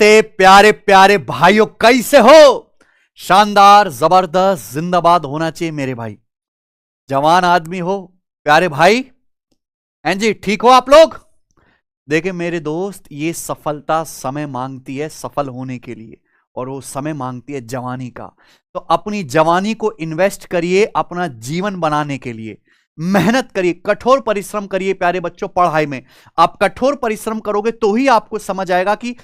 नमस्ते प्यारे प्यारे भाइयों, कैसे हो? शानदार, जबरदस्त, जिंदाबाद होना चाहिए मेरे भाई। जवान आदमी हो प्यारे भाई, हैं जी? ठीक हो आप लोग? देखिए मेरे दोस्त, ये सफलता समय मांगती है सफल होने के लिए, और वो समय मांगती है जवानी का। तो अपनी जवानी को इन्वेस्ट करिए अपना जीवन बनाने के लिए। मेहनत करिए, कठोर परिश्रम करिए प्यारे बच्चों। पढ़ाई में आप कठोर परिश्रम करोगे तो ही आपको समझ आएगा कि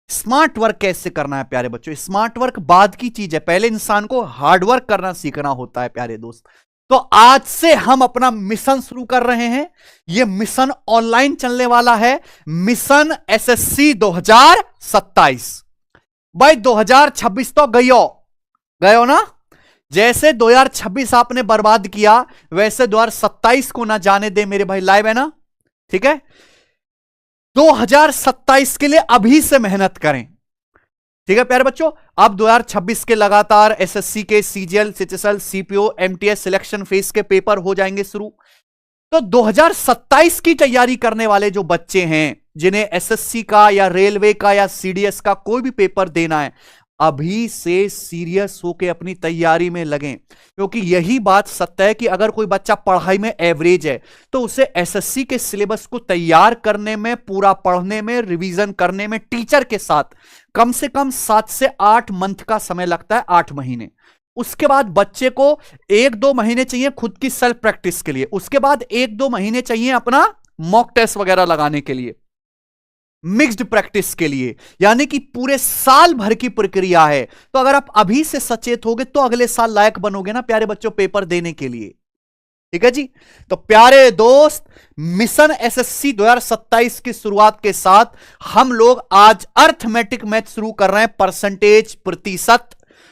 स्मार्ट वर्क कैसे करना है प्यारे बच्चों। स्मार्ट वर्क बाद की चीज है, पहले इंसान को हार्ड वर्क करना सीखना होता है प्यारे दोस्त। तो आज से हम अपना मिशन शुरू कर रहे हैं। यह मिशन ऑनलाइन चलने वाला है, मिशन एसएससी 2027। भाई 2026 तो गयो ना। जैसे 2026 आपने बर्बाद किया वैसे 2027 को ना जाने दे मेरे भाई। लाइव है ना? ठीक है, 2027 के लिए अभी से मेहनत करें। ठीक है प्यारे बच्चों, अब 2026 के लगातार एसएससी के CGL, CHSL, CPO, MTS selection phase के पेपर हो जाएंगे शुरू। तो 2027 की तैयारी करने वाले जो बच्चे हैं, जिन्हें एसएससी का या रेलवे का या सीडीएस का कोई भी पेपर देना है, अभी से सीरियस होकर अपनी तैयारी में लगें। क्योंकि यही बात सत्य है कि अगर कोई बच्चा पढ़ाई में एवरेज है तो उसे एसएससी के सिलेबस को तैयार करने में, पूरा पढ़ने में, रिवीजन करने में टीचर के साथ कम से कम 7 से 8 मंथ का समय लगता है, 8 महीने। उसके बाद बच्चे को 1-2 महीने चाहिए खुद की सेल्फ प्रैक्टिस के लिए। उसके बाद 1-2 महीने चाहिए अपना मॉक टेस्ट वगैरह लगाने के लिए, मिक्स्ड प्रैक्टिस के लिए। यानी कि पूरे साल भर की प्रक्रिया है। तो अगर आप अभी से सचेत होगे तो अगले साल लायक बनोगे ना प्यारे बच्चों पेपर देने के लिए। ठीक है जी? तो प्यारे दोस्त, मिशन एसएससी 2027 की शुरुआत के साथ हम लोग आज अर्थमेटिक मैथ शुरू कर रहे हैं, परसेंटेज, प्रतिशत।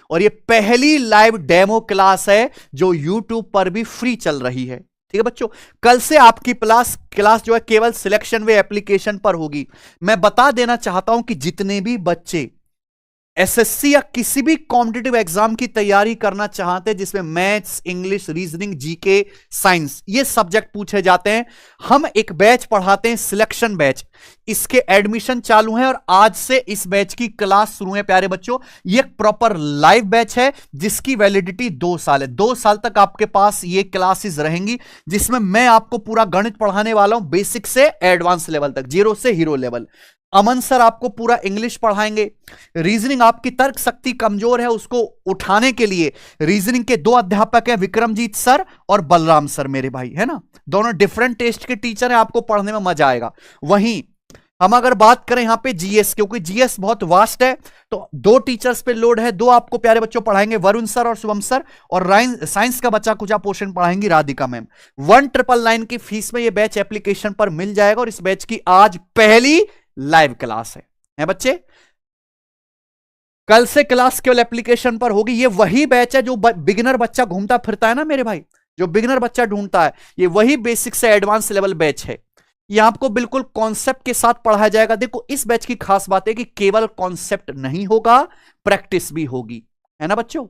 और ये पहली लाइव डेमो क्लास है जो यूट्यूब पर भी फ्री चल रही है। ठीक है बच्चों, कल से आपकी क्लास जो है केवल सिलेक्शन वे एप्लीकेशन पर होगी। मैं बता देना चाहता हूं कि जितने भी बच्चे एसएससी या किसी भी कॉम्पिटिटिव एग्जाम की तैयारी करना चाहते हैं जिसमें maths, English, reasoning, GK, science ये सब्जेक्ट पूछे जाते हैं, हम एक बैच पढ़ाते हैं, सिलेक्शन बैच। इसके एडमिशन चालू हैं और आज से इस बैच की क्लास शुरू है प्यारे बच्चों। ये एक प्रॉपर लाइव बैच है जिसकी वैलिडिटी 2 साल है। 2 साल तक आपके पास ये क्लासेस रहेंगी जिसमें मैं आपको पूरा गणित पढ़ाने वाला हूं, बेसिक से एडवांस लेवल तक, 0 से हीरो लेवल। अमन सर आपको पूरा इंग्लिश पढ़ाएंगे। रीजनिंग, आपकी तर्क शक्ति कमजोर है, उसको उठाने के लिए रीजनिंग के 2 अध्यापक हैं, विक्रमजीत सर और बलराम सर मेरे भाई, है ना। दोनों डिफरेंट टेस्ट के टीचर हैं, आपको पढ़ने में मजा आएगा। वहीं हम अगर बात करें यहां पे जीएस, क्योंकि जीएस बहुत वास्ट है तो 2 टीचर्स पे लोड है। 2 आपको प्यारे बच्चों पढ़ाएंगे, वरुण सर और शुभम सर। और साइंस का बच्चा कुछ पोर्शन पढ़ाएंगी राधिका मैम। 1999 की फीस में ये बैच एप्लीकेशन पर मिल जाएगा और इस बैच की आज पहली लाइव क्लास है बच्चे। कल से क्लास केवल एप्लीकेशन पर होगी। ये वही बैच है जो बिगिनर बच्चा घूमता फिरता है ना मेरे भाई, जो बिगिनर बच्चा ढूंढता है, ये वही बेसिक से एडवांस लेवल बैच है। ये आपको बिल्कुल कॉन्सेप्ट के साथ पढ़ाया जाएगा। देखो इस बैच की खास बात है कि केवल कॉन्सेप्ट नहीं होगा, प्रैक्टिस भी होगी, है ना बच्चों।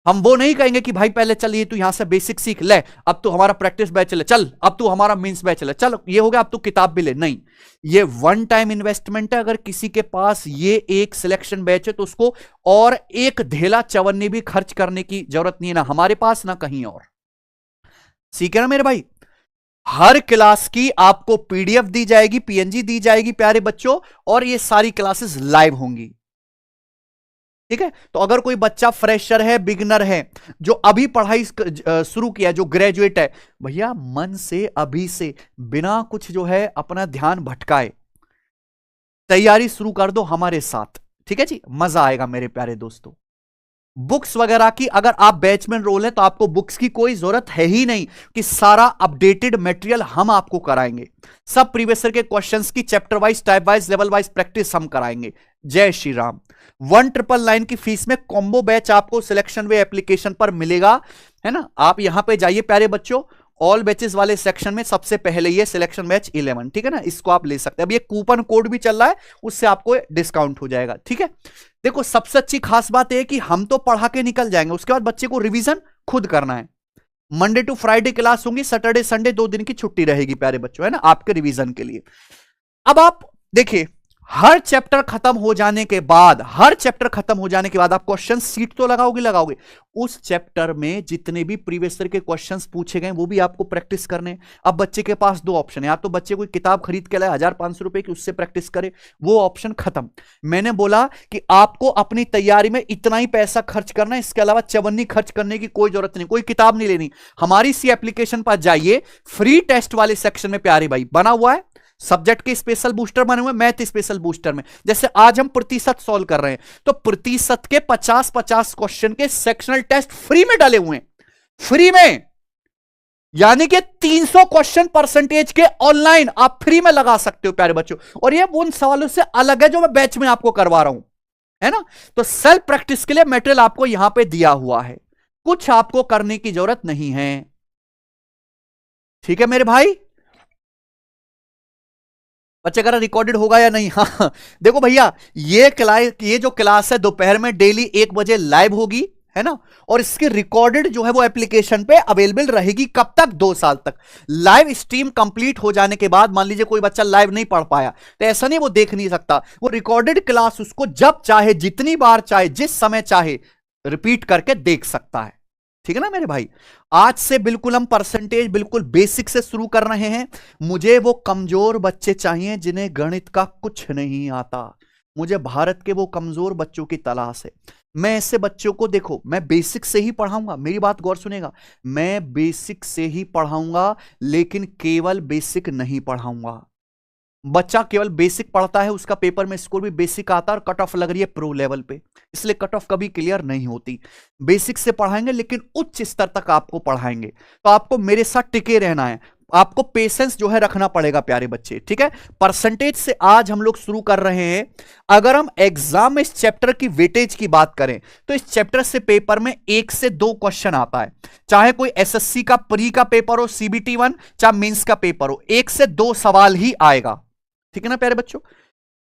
हम वो नहीं कहेंगे कि भाई पहले चलिए तू यहां से बेसिक सीख ले, अब तू हमारा प्रैक्टिस बैच चले, चल अब तू हमारा मींस बैच चले, चल ये हो गया अब तू किताब भी ले। नहीं, ये 1 टाइम इन्वेस्टमेंट है। अगर किसी के पास ये एक सिलेक्शन बैच है तो उसको और एक ढेला चवन्नी भी खर्च करने की जरूरत नहीं है, ना हमारे पास ना कहीं और। सीखे ना मेरे भाई। हर क्लास की आपको पीडीएफ दी जाएगी, पीएनजी दी जाएगी प्यारे बच्चों, और ये सारी क्लासेस लाइव होंगी। ठीक है, तो अगर कोई बच्चा फ्रेशर है, बिगिनर है, जो अभी पढ़ाई शुरू किया, जो ग्रेजुएट है, भैया मन से अभी से बिना कुछ जो है अपना ध्यान भटकाए तैयारी शुरू कर दो हमारे साथ। ठीक है जी, मजा आएगा मेरे प्यारे दोस्तों। बुक्स वगैरह की अगर आप बैच में रोल है तो आपको बुक्स की कोई जरूरत है ही नहीं, कि सारा अपडेटेड मटेरियल हम आपको कराएंगे। सब प्रीवियस ईयर के क्वेश्चंस की chapter wise, type wise, level wise practice हम कराएंगे। जय श्री राम। 1999 की फीस में कॉम्बो बैच आपको सिलेक्शन वे एप्लीकेशन पर मिलेगा, है ना। आप यहां पे जाइए प्यारे बच्चों, ऑल बैचेस वाले सेक्शन में सबसे पहले ये सिलेक्शन बैच 11, ठीक है ना, इसको आप ले सकते हैं। अब ये कूपन कोड भी चल रहा है, उससे आपको डिस्काउंट हो जाएगा। ठीक है, देखो सबसे अच्छी खास बात है कि हम तो पढ़ा के निकल जाएंगे, उसके बाद बच्चे को रिवीजन खुद करना है। मंडे टू फ्राइडे क्लास होंगी, सैटरडे संडे 2 दिन की छुट्टी रहेगी प्यारे बच्चों, है ना, आपके रिवीजन के लिए। अब आप देखिए हर चैप्टर खत्म हो जाने के बाद आप क्वेश्चन सीट तो लगाओगे। उस चैप्टर में जितने भी प्रीवियस ईयर के क्वेश्चंस पूछे गए वो भी आपको प्रैक्टिस करने। अब बच्चे के पास दो ऑप्शन है, या तो बच्चे कोई किताब खरीद के लाए 1,500 रुपए की, उससे प्रैक्टिस करे, वो ऑप्शन खत्म। मैंने बोला कि आपको अपनी तैयारी में इतना ही पैसा खर्च करना है, इसके अलावा चवन्नी खर्च करने की कोई जरूरत नहीं, कोई किताब नहीं लेनी। हमारी सी एप्लीकेशन पर जाइए, फ्री टेस्ट वाले सेक्शन में प्यारे भाई बना हुआ है, सब्जेक्ट के स्पेशल बूस्टर बने हुए, मैथ स्पेशल बूस्टर में। जैसे आज हम प्रतिशत सॉल्व कर रहे हैं, तो प्रतिशत के 50-50 क्वेश्चन के सेक्शनल टेस्ट फ्री में डाले हुए हैं, फ्री में, यानी कि 300 क्वेश्चन परसेंटेज के ऑनलाइन आप फ्री में लगा सकते हो प्यारे बच्चों। और ये उन सवालों से अलग है जो मैं बैच में आपको करवा रहा हूं, है ना। तो सेल्फ प्रैक्टिस के लिए मटेरियल आपको यहां पे दिया हुआ है, कुछ आपको करने की जरूरत नहीं है। ठीक है मेरे भाई, बच्चे कह रिकॉर्डेड होगा या नहीं। हाँ देखो भैया, ये जो क्लास है दोपहर में डेली 1 बजे लाइव होगी, है ना। और इसकी रिकॉर्डेड जो है वो एप्लीकेशन पे अवेलेबल रहेगी। कब तक? 2 साल तक। लाइव स्ट्रीम कंप्लीट हो जाने के बाद मान लीजिए कोई बच्चा लाइव नहीं पढ़ पाया, तो ऐसा नहीं वो देख नहीं सकता, वो रिकॉर्डेड क्लास उसको जब चाहे, जितनी बार चाहे, जिस समय चाहे रिपीट करके देख सकता है। ठीक है ना मेरे भाई। आज से बिल्कुल हम परसेंटेज बिल्कुल बेसिक से शुरू कर रहे हैं। मुझे वो कमजोर बच्चे चाहिए जिन्हें गणित का कुछ नहीं आता। मुझे भारत के वो कमजोर बच्चों की तलाश है। मैं ऐसे बच्चों को, देखो, मैं बेसिक से ही पढ़ाऊंगा, मेरी बात गौर सुनेगा, मैं बेसिक से ही पढ़ाऊंगा, लेकिन केवल बेसिक नहीं पढ़ाऊंगा। बच्चा केवल बेसिक पढ़ता है, उसका पेपर में स्कोर भी बेसिक आता है और कट ऑफ लग रही है प्रो लेवल पे, इसलिए कट ऑफ कभी क्लियर नहीं होती। बेसिक से पढ़ाएंगे लेकिन उच्च स्तर तक आपको पढ़ाएंगे, तो आपको मेरे साथ टिके रहना है, आपको पेशेंस जो है रखना पड़ेगा प्यारे बच्चे। ठीक है, परसेंटेज से आज हम लोग शुरू कर रहे हैं। अगर हम एग्जाम में इस चैप्टर की वेटेज की बात करें तो इस चैप्टर से पेपर में 1 से 2 क्वेश्चन आता है, चाहे कोई एसएससी का प्री का पेपर हो, सीबीटी 1, चाहे मेंस का पेपर हो, 1 से 2 सवाल ही आएगा। ठीक है ना प्यारे बच्चों,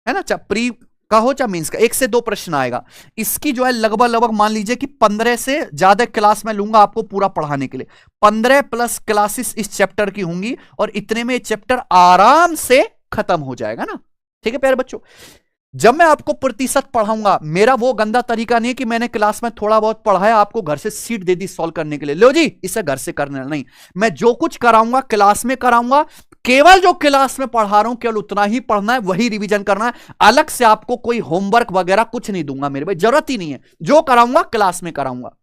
है ना, चाहे प्री का हो चाहे मीन्स का, 1 से 2 प्रश्न आएगा। इसकी जो है लगभग मान लीजिए कि 15 से ज्यादा क्लास में लूंगा आपको पूरा पढ़ाने के लिए। 15 प्लस क्लासेस इस चैप्टर की होंगी और इतने में चैप्टर आराम से खत्म हो जाएगा ना। ठीक है प्यारे बच्चों, जब मैं आपको प्रतिशत पढ़ाऊंगा, मेरा वो गंदा तरीका नहीं कि मैंने क्लास में थोड़ा बहुत पढ़ाया, आपको घर से सीट दे दी सॉल्व करने के लिए, लो जी इसे घर से करना नहीं। मैं जो कुछ कराऊंगा क्लास में कराऊंगा, केवल जो क्लास में पढ़ा रहा हूं केवल उतना ही पढ़ना है, वही रिवीजन करना है। अलग से आपको कोई होमवर्क वगैरह कुछ नहीं दूंगा मेरे भाई, जरूरत ही नहीं है। जो कराऊंगा क्लास में कराऊंगा।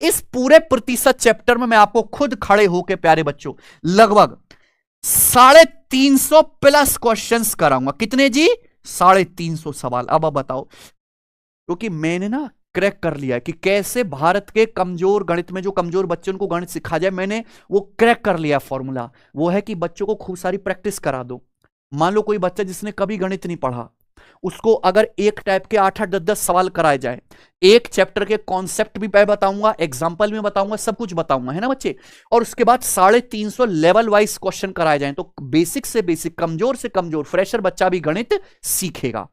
इस पूरे प्रतिशत चैप्टर में मैं आपको खुद खड़े होकर प्यारे बच्चों लगभग 350 प्लस क्वेश्चंस कराऊंगा। कितने जी? 350 सवाल। अब बताओ, क्योंकि मैंने ना क्रैक कर लिया कि कैसे भारत के कमजोर गणित में जो कमजोर बच्चे उनको गणित सिखा जाए, मैंने वो क्रैक कर लिया फॉर्मूला। वो है कि बच्चों को खूब सारी प्रैक्टिस करा दो। मान लो कोई बच्चा जिसने कभी गणित नहीं पढ़ा, उसको अगर एक टाइप के 8-8, 10-10 सवाल कराए जाए, एक चैप्टर के कॉन्सेप्ट भी मैं बताऊंगा, एग्जांपल में बताऊंगा, सब कुछ बताऊंगा, है ना बच्चे, और उसके बाद 350 लेवल वाइज क्वेश्चन कराए जाए, तो बेसिक से बेसिक, कमजोर से कमजोर फ्रेशर बच्चा भी गणित सीखेगा।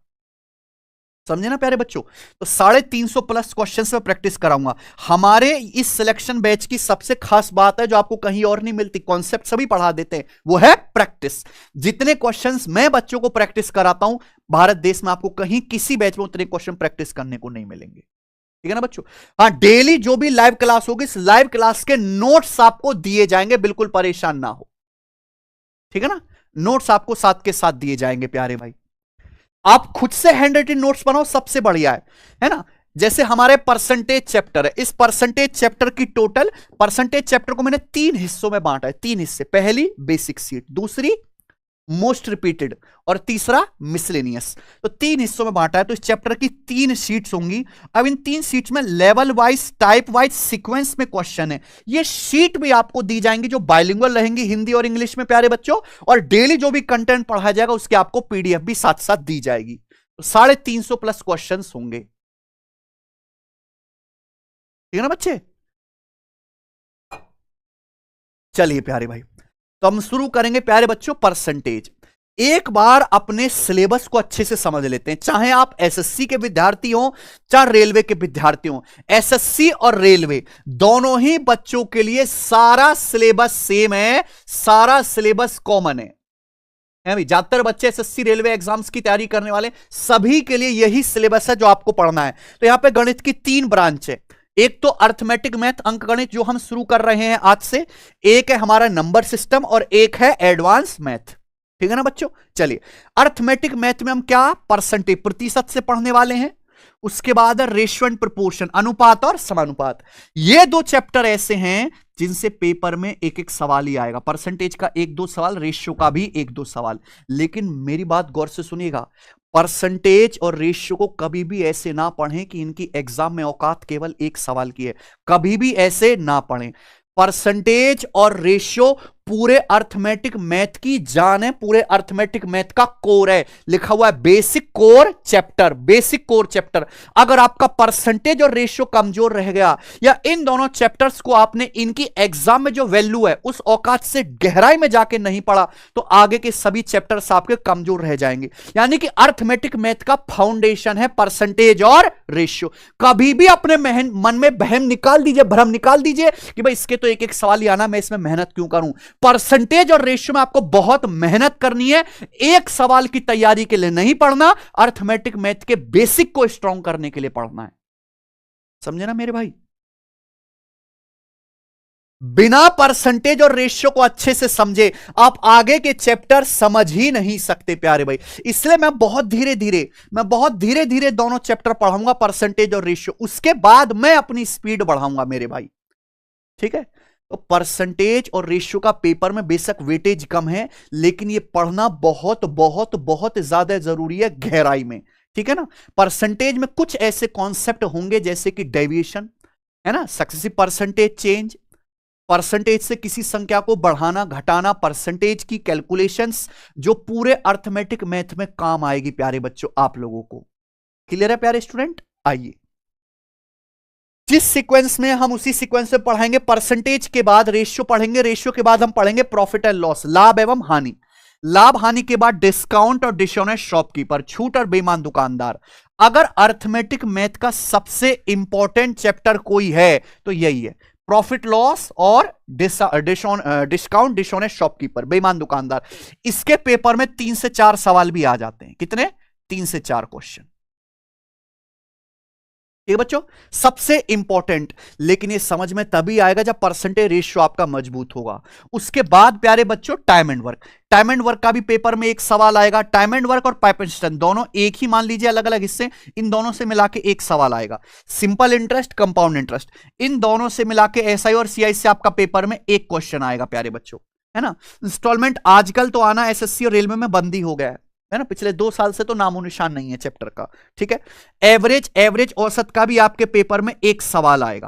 समझे ना प्यारे बच्चों। तो 350 प्लस क्वेश्चंस में प्रैक्टिस कराऊंगा। हमारे इस सिलेक्शन बैच की सबसे खास बात है जो आपको कहीं और नहीं मिलती, कॉन्सेप्ट सभी पढ़ा देते हैं, वो है प्रैक्टिस। जितने क्वेश्चंस मैं बच्चों को प्रैक्टिस कराता हूं भारत देश में, आपको कहीं किसी बैच में उतने क्वेश्चन प्रैक्टिस करने को नहीं मिलेंगे। ठीक है ना बच्चों। हाँ, डेली जो भी लाइव क्लास होगी, इस लाइव क्लास के नोट्स आपको दिए जाएंगे, बिल्कुल परेशान ना हो। ठीक है ना, नोट्स आपको साथ के साथ दिए जाएंगे प्यारे भाई। आप खुद से हैंड राइटिंग नोट्स बनाओ, सबसे बढ़िया है ना। जैसे हमारे परसेंटेज चैप्टर है, इस परसेंटेज चैप्टर की टोटल, परसेंटेज चैप्टर को मैंने 3 हिस्सों में बांटा है, 3 हिस्से। पहली बेसिक सीट, दूसरी मोस्ट रिपीटेड और तीसरा मिसलेनियस। तो 3 हिस्सों में बांटा है। तो इस चैप्टर की 3 शीट्स होंगी। अब इन 3 शीट्स में level wise, type wise, sequence में क्वेश्चन है। ये शीट भी आपको दी जाएंगी जो बाइलिंगुअल रहेंगी, हिंदी और इंग्लिश में प्यारे बच्चों। और डेली जो भी कंटेंट पढ़ाया जाएगा उसके आपको पीडीएफ भी साथ साथ दी जाएगी। तो 350 प्लस क्वेश्चन होंगे। ठीक है ना बच्चे। चलिए प्यारे भाई, तो हम शुरू करेंगे प्यारे बच्चों परसेंटेज। एक बार अपने सिलेबस को अच्छे से समझ लेते हैं, चाहे आप एसएससी के विद्यार्थी हो चाहे रेलवे के विद्यार्थी हो। एसएससी और रेलवे दोनों ही बच्चों के लिए सारा सिलेबस सेम है, सारा सिलेबस कॉमन है। है भाई। ज्यादातर बच्चे एसएससी रेलवे एग्जाम्स की तैयारी करने वाले सभी के लिए यही सिलेबस है जो आपको पढ़ना है। तो यहां पे गणित की 3 ब्रांच है। एक तो अर्थमेटिक मैथ अंक गणित जो हम शुरू कर रहे हैं आज से, एक है हमारा नंबर सिस्टम और एक है एडवांस मैथ। ठीक है ना बच्चों। चलिए अर्थमेटिक मैथ में हम क्या परसेंटेज प्रतिशत से पढ़ने वाले हैं, उसके बाद रेशियो एंड प्रोपोर्शन अनुपात और समानुपात। ये 2 चैप्टर ऐसे हैं जिनसे पेपर में एक एक सवाल ही आएगा। परसेंटेज का 1-2 सवाल, रेशियो का भी 1-2 सवाल। लेकिन मेरी बात गौर से सुनिएगा, परसेंटेज और रेशियो को कभी भी ऐसे ना पढ़ें कि इनकी एग्जाम में औकात केवल एक सवाल की है। कभी भी ऐसे ना पढ़ें। परसेंटेज और रेशियो पूरे अर्थमेटिक मैथ की जान है, पूरे अर्थमेटिक मैथ का कोर है। लिखा हुआ है basic core chapter, basic core chapter. अगर आपका परसेंटेज और रेशियो कमजोर रह गया या इन दोनों चैप्टर्स को आपने इनकी एग्जाम में जो वैल्यू है उस औकात से गहराई में जाके नहीं पढ़ा तो आगे के सभी चैप्टर्स आपके कमजोर रह जाएंगे। यानी कि अर्थमेटिक मैथ का फाउंडेशन है परसेंटेज और रेशियो। कभी भी अपने मन में भ्रम निकाल दीजिए कि भाई इसके तो एक एक सवाल ही आना, मैं इसमें मेहनत क्यों करूं। परसेंटेज और रेशियो में आपको बहुत मेहनत करनी है। एक सवाल की तैयारी के लिए नहीं पढ़ना, अर्थमेटिक मैथ के बेसिक को स्ट्रांग करने के लिए पढ़ना है। समझे ना मेरे भाई। बिना परसेंटेज और रेशियो को अच्छे से समझे आप आगे के चैप्टर समझ ही नहीं सकते प्यारे भाई। इसलिए मैं बहुत धीरे धीरे दोनों चैप्टर पढ़ाऊंगा, परसेंटेज और रेशियो। उसके बाद मैं अपनी स्पीड बढ़ाऊंगा मेरे भाई। ठीक है। तो परसेंटेज और रेशियो का पेपर में बेशक वेटेज कम है, लेकिन ये पढ़ना बहुत बहुत बहुत ज्यादा जरूरी है गहराई में। ठीक है ना। परसेंटेज में कुछ ऐसे कॉन्सेप्ट होंगे जैसे कि डेविएशन, है ना, सक्सेसिव परसेंटेज चेंज, परसेंटेज से किसी संख्या को बढ़ाना घटाना, परसेंटेज की कैलकुलेशंस, जो पूरे अर्थमेटिक मैथ में काम आएगी प्यारे बच्चों आप लोगों को। क्लियर है प्यारे स्टूडेंट। आइए जिस सीक्वेंस में हम उसी सीक्वेंस में पढ़ाएंगे। परसेंटेज के बाद रेशियो पढ़ेंगे, रेशियो के बाद हम पढ़ेंगे प्रॉफिट एंड लॉस, लाभ एवं हानि, लाभ हानि के बाद डिस्काउंट और डिसऑनेस्ट शॉपकीपर, छूट और बेईमान दुकानदार। अगर अर्थमेटिक मैथ का सबसे इंपॉर्टेंट चैप्टर कोई है तो यही है, प्रॉफिट लॉस और डिस्काउंट डिसऑनेस्ट शॉपकीपर, बेईमान दुकानदार। इसके पेपर में 3 से 4 सवाल भी आ जाते हैं। कितने? 3 से 4 क्वेश्चन। ठीक बच्चों, सबसे इंपॉर्टेंट। लेकिन ये समझ में तभी आएगा जब परसेंटेज रेशियो आपका मजबूत होगा। उसके बाद प्यारे बच्चों time and work, time and work का भी पेपर में एक सवाल आएगा। टाइम एंड वर्क और पाइप एंड सिस्टम दोनों एक ही मान लीजिए, अलग अलग हिस्से, इन दोनों से मिला के एक सवाल आएगा। सिंपल इंटरेस्ट, कंपाउंड इंटरेस्ट, इन दोनों से मिला के एसआई और सीआई से आपका पेपर में एक क्वेश्चन आएगा प्यारे बच्चों, है ना। इंस्टॉलमेंट आजकल तो आना एसएससी और रेलवे में बंद ही हो गया है ना, पिछले 2 साल से तो नामो निशान नहीं है चैप्टर का। ठीक है। एवरेज औसत का भी आपके पेपर में एक सवाल आएगा।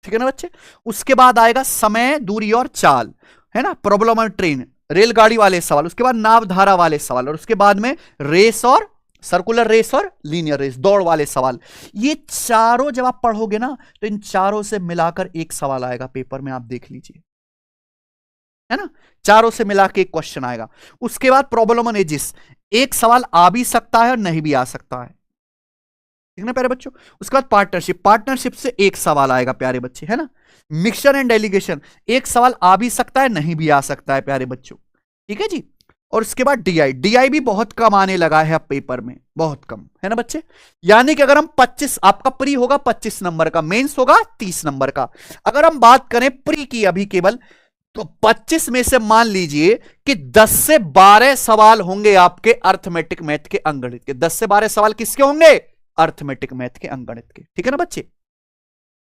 ठीक है ना बच्चे। उसके बाद आएगा समय, दूरी और चाल, है ना, प्रॉब्लम और ट्रेन, रेलगाड़ी वाले सवाल, उसके बाद नाव धारा वाले सवाल, और उसके बाद में रेस और सर्कुलर रेस और लीनियर रेस, दौड़ वाले सवाल। ये चारों जब आप पढ़ोगे ना तो इन चारों से मिलाकर एक सवाल आएगा पेपर में, आप देख लीजिए, है ना। चारों से मिला के एक क्वेश्चन आएगा। उसके बाद प्रॉब्लम ऑन एजिस, एक सवाल आ भी सकता है और नहीं भी आ सकता है। ठीक है प्यारे बच्चों। उसके बाद पार्टनरशिप, पार्टनरशिप से एक सवाल आएगा प्यारे बच्चे, है ना। मिक्सचर एंड डेलीगेशन, एक सवाल आ भी सकता है नहीं भी आ सकता है प्यारे बच्चों। ठीक है जी। और उसके बाद डीआई, डीआई भी बहुत कम आने लगा है अब पेपर में, बहुत कम, है ना बच्चे। यानी कि अगर हम 25, आपका प्री होगा 25 नंबर का, मेंस होगा 30 नंबर का। अगर हम बात करें प्री की अभी केवल, तो 25 में से मान लीजिए कि 10 से 12 सवाल होंगे आपके अर्थमेटिक मैथ के अंकगणित के। 10 से 12 सवाल किसके होंगे? अर्थमेटिक मैथ के अंकगणित के। ठीक है ना बच्चे।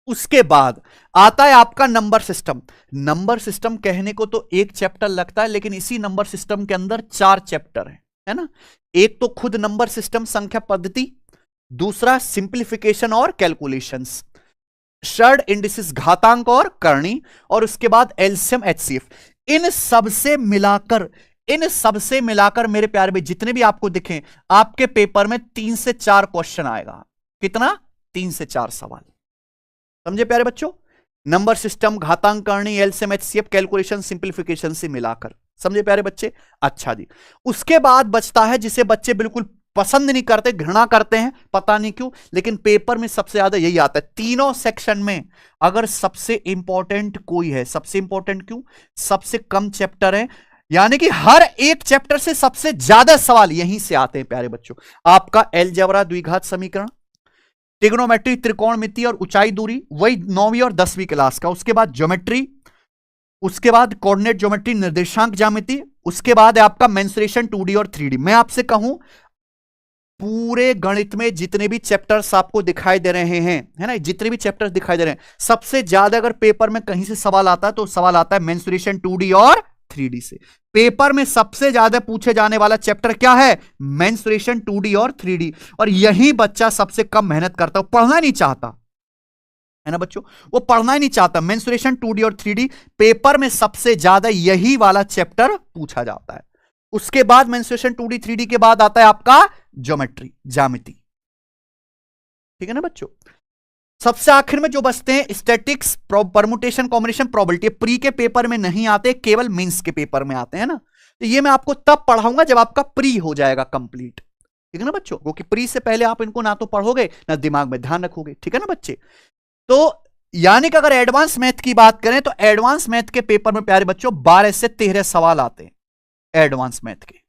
उसके बाद आता है आपका नंबर सिस्टम। नंबर सिस्टम कहने को तो एक चैप्टर लगता है, लेकिन इसी नंबर सिस्टम के अंदर 4 चैप्टर है ना। एक तो खुद नंबर सिस्टम संख्या पद्धति, दूसरा सिंप्लीफिकेशन और कैलकुलेशंस, शर्ड इंडिसेस घातांक और करणी, और उसके बाद एलसीएम एचसीएफ। इन सबसे मिलाकर मेरे प्यारे भाई जितने भी आपको दिखें, आपके पेपर में 3 से 4 क्वेश्चन आएगा। कितना? 3 से 4 सवाल। समझे प्यारे बच्चों। नंबर सिस्टम, घातांक, करणी, एलसीएम एचसीएफ, कैलकुलेशन, सिंप्लीफिकेशन से मिलाकर। समझे प्यारे बच्चे। अच्छा जी। उसके बाद बचता है जिसे बच्चे बिल्कुल पसंद नहीं करते, घृणा करते हैं, पता नहीं क्यों, लेकिन पेपर में सबसे ज्यादा यही आता है। तीनों सेक्शन में अगर सबसे इंपॉर्टेंट कोई है, सबसे इंपॉर्टेंट क्यों? सबसे कम चैप्टर है, यानी कि हर एक चैप्टर से सबसे ज्यादा सवाल यहीं से आते हैं प्यारे बच्चों। आपका अलजेब्रा द्विघात समीकरण, ट्रिग्नोमेट्री त्रिकोणमिति और ऊंचाई दूरी, वही 9वीं और 10वीं क्लास का। उसके बाद ज्योमेट्री, उसके बाद कोऑर्डिनेट ज्योमेट्री निर्देशांक ज्यामिति, उसके बाद है आपका मेंसुरेशन 2D और 3D। मैं आपसे कहूं पूरे गणित में जितने भी चैप्टर्स आपको दिखाई दे रहे हैं, है ना, जितने भी चैप्टर्स दिखाई दे रहे हैं, सबसे ज्यादा अगर पेपर में कहीं से सवाल आता है तो सवाल आता है मेंसुरेशन 2D और 3D से। पेपर में सबसे ज्यादा पूछे जाने वाला चैप्टर क्या है? मेंसुरेशन 2D और 3D। और यही बच्चा सबसे कम मेहनत करता है, पढ़ना नहीं चाहता, है ना बच्चों, वो पढ़ना ही नहीं चाहता। मेंसुरेशन 2D और 3D पेपर में सबसे ज्यादा यही वाला चैप्टर पूछा जाता है। उसके बाद मेंसुरेशन 2D 3D के बाद आता है आपका ज्योमेट्री ज्यामिति, ठीक है ना बच्चों। सबसे आखिर में जो बचते हैं statics, permutation, combination, probability. Pre के पेपर में नहीं आते, केवल मेंस के पेपर में आते हैं ना। तो ये मैं आपको तब पढ़ाऊंगा जब आपका प्री हो जाएगा कंप्लीट, ठीक है ना बच्चों, क्योंकि प्री से पहले आप इनको ना तो पढ़ोगे ना दिमाग में ध्यान रखोगे, ठीक है ना बच्चे। तो यानी कि अगर एडवांस मैथ की बात करें तो एडवांस मैथ के पेपर में प्यारे बच्चों 12 से 13 सवाल आते हैं एडवांस मैथ के,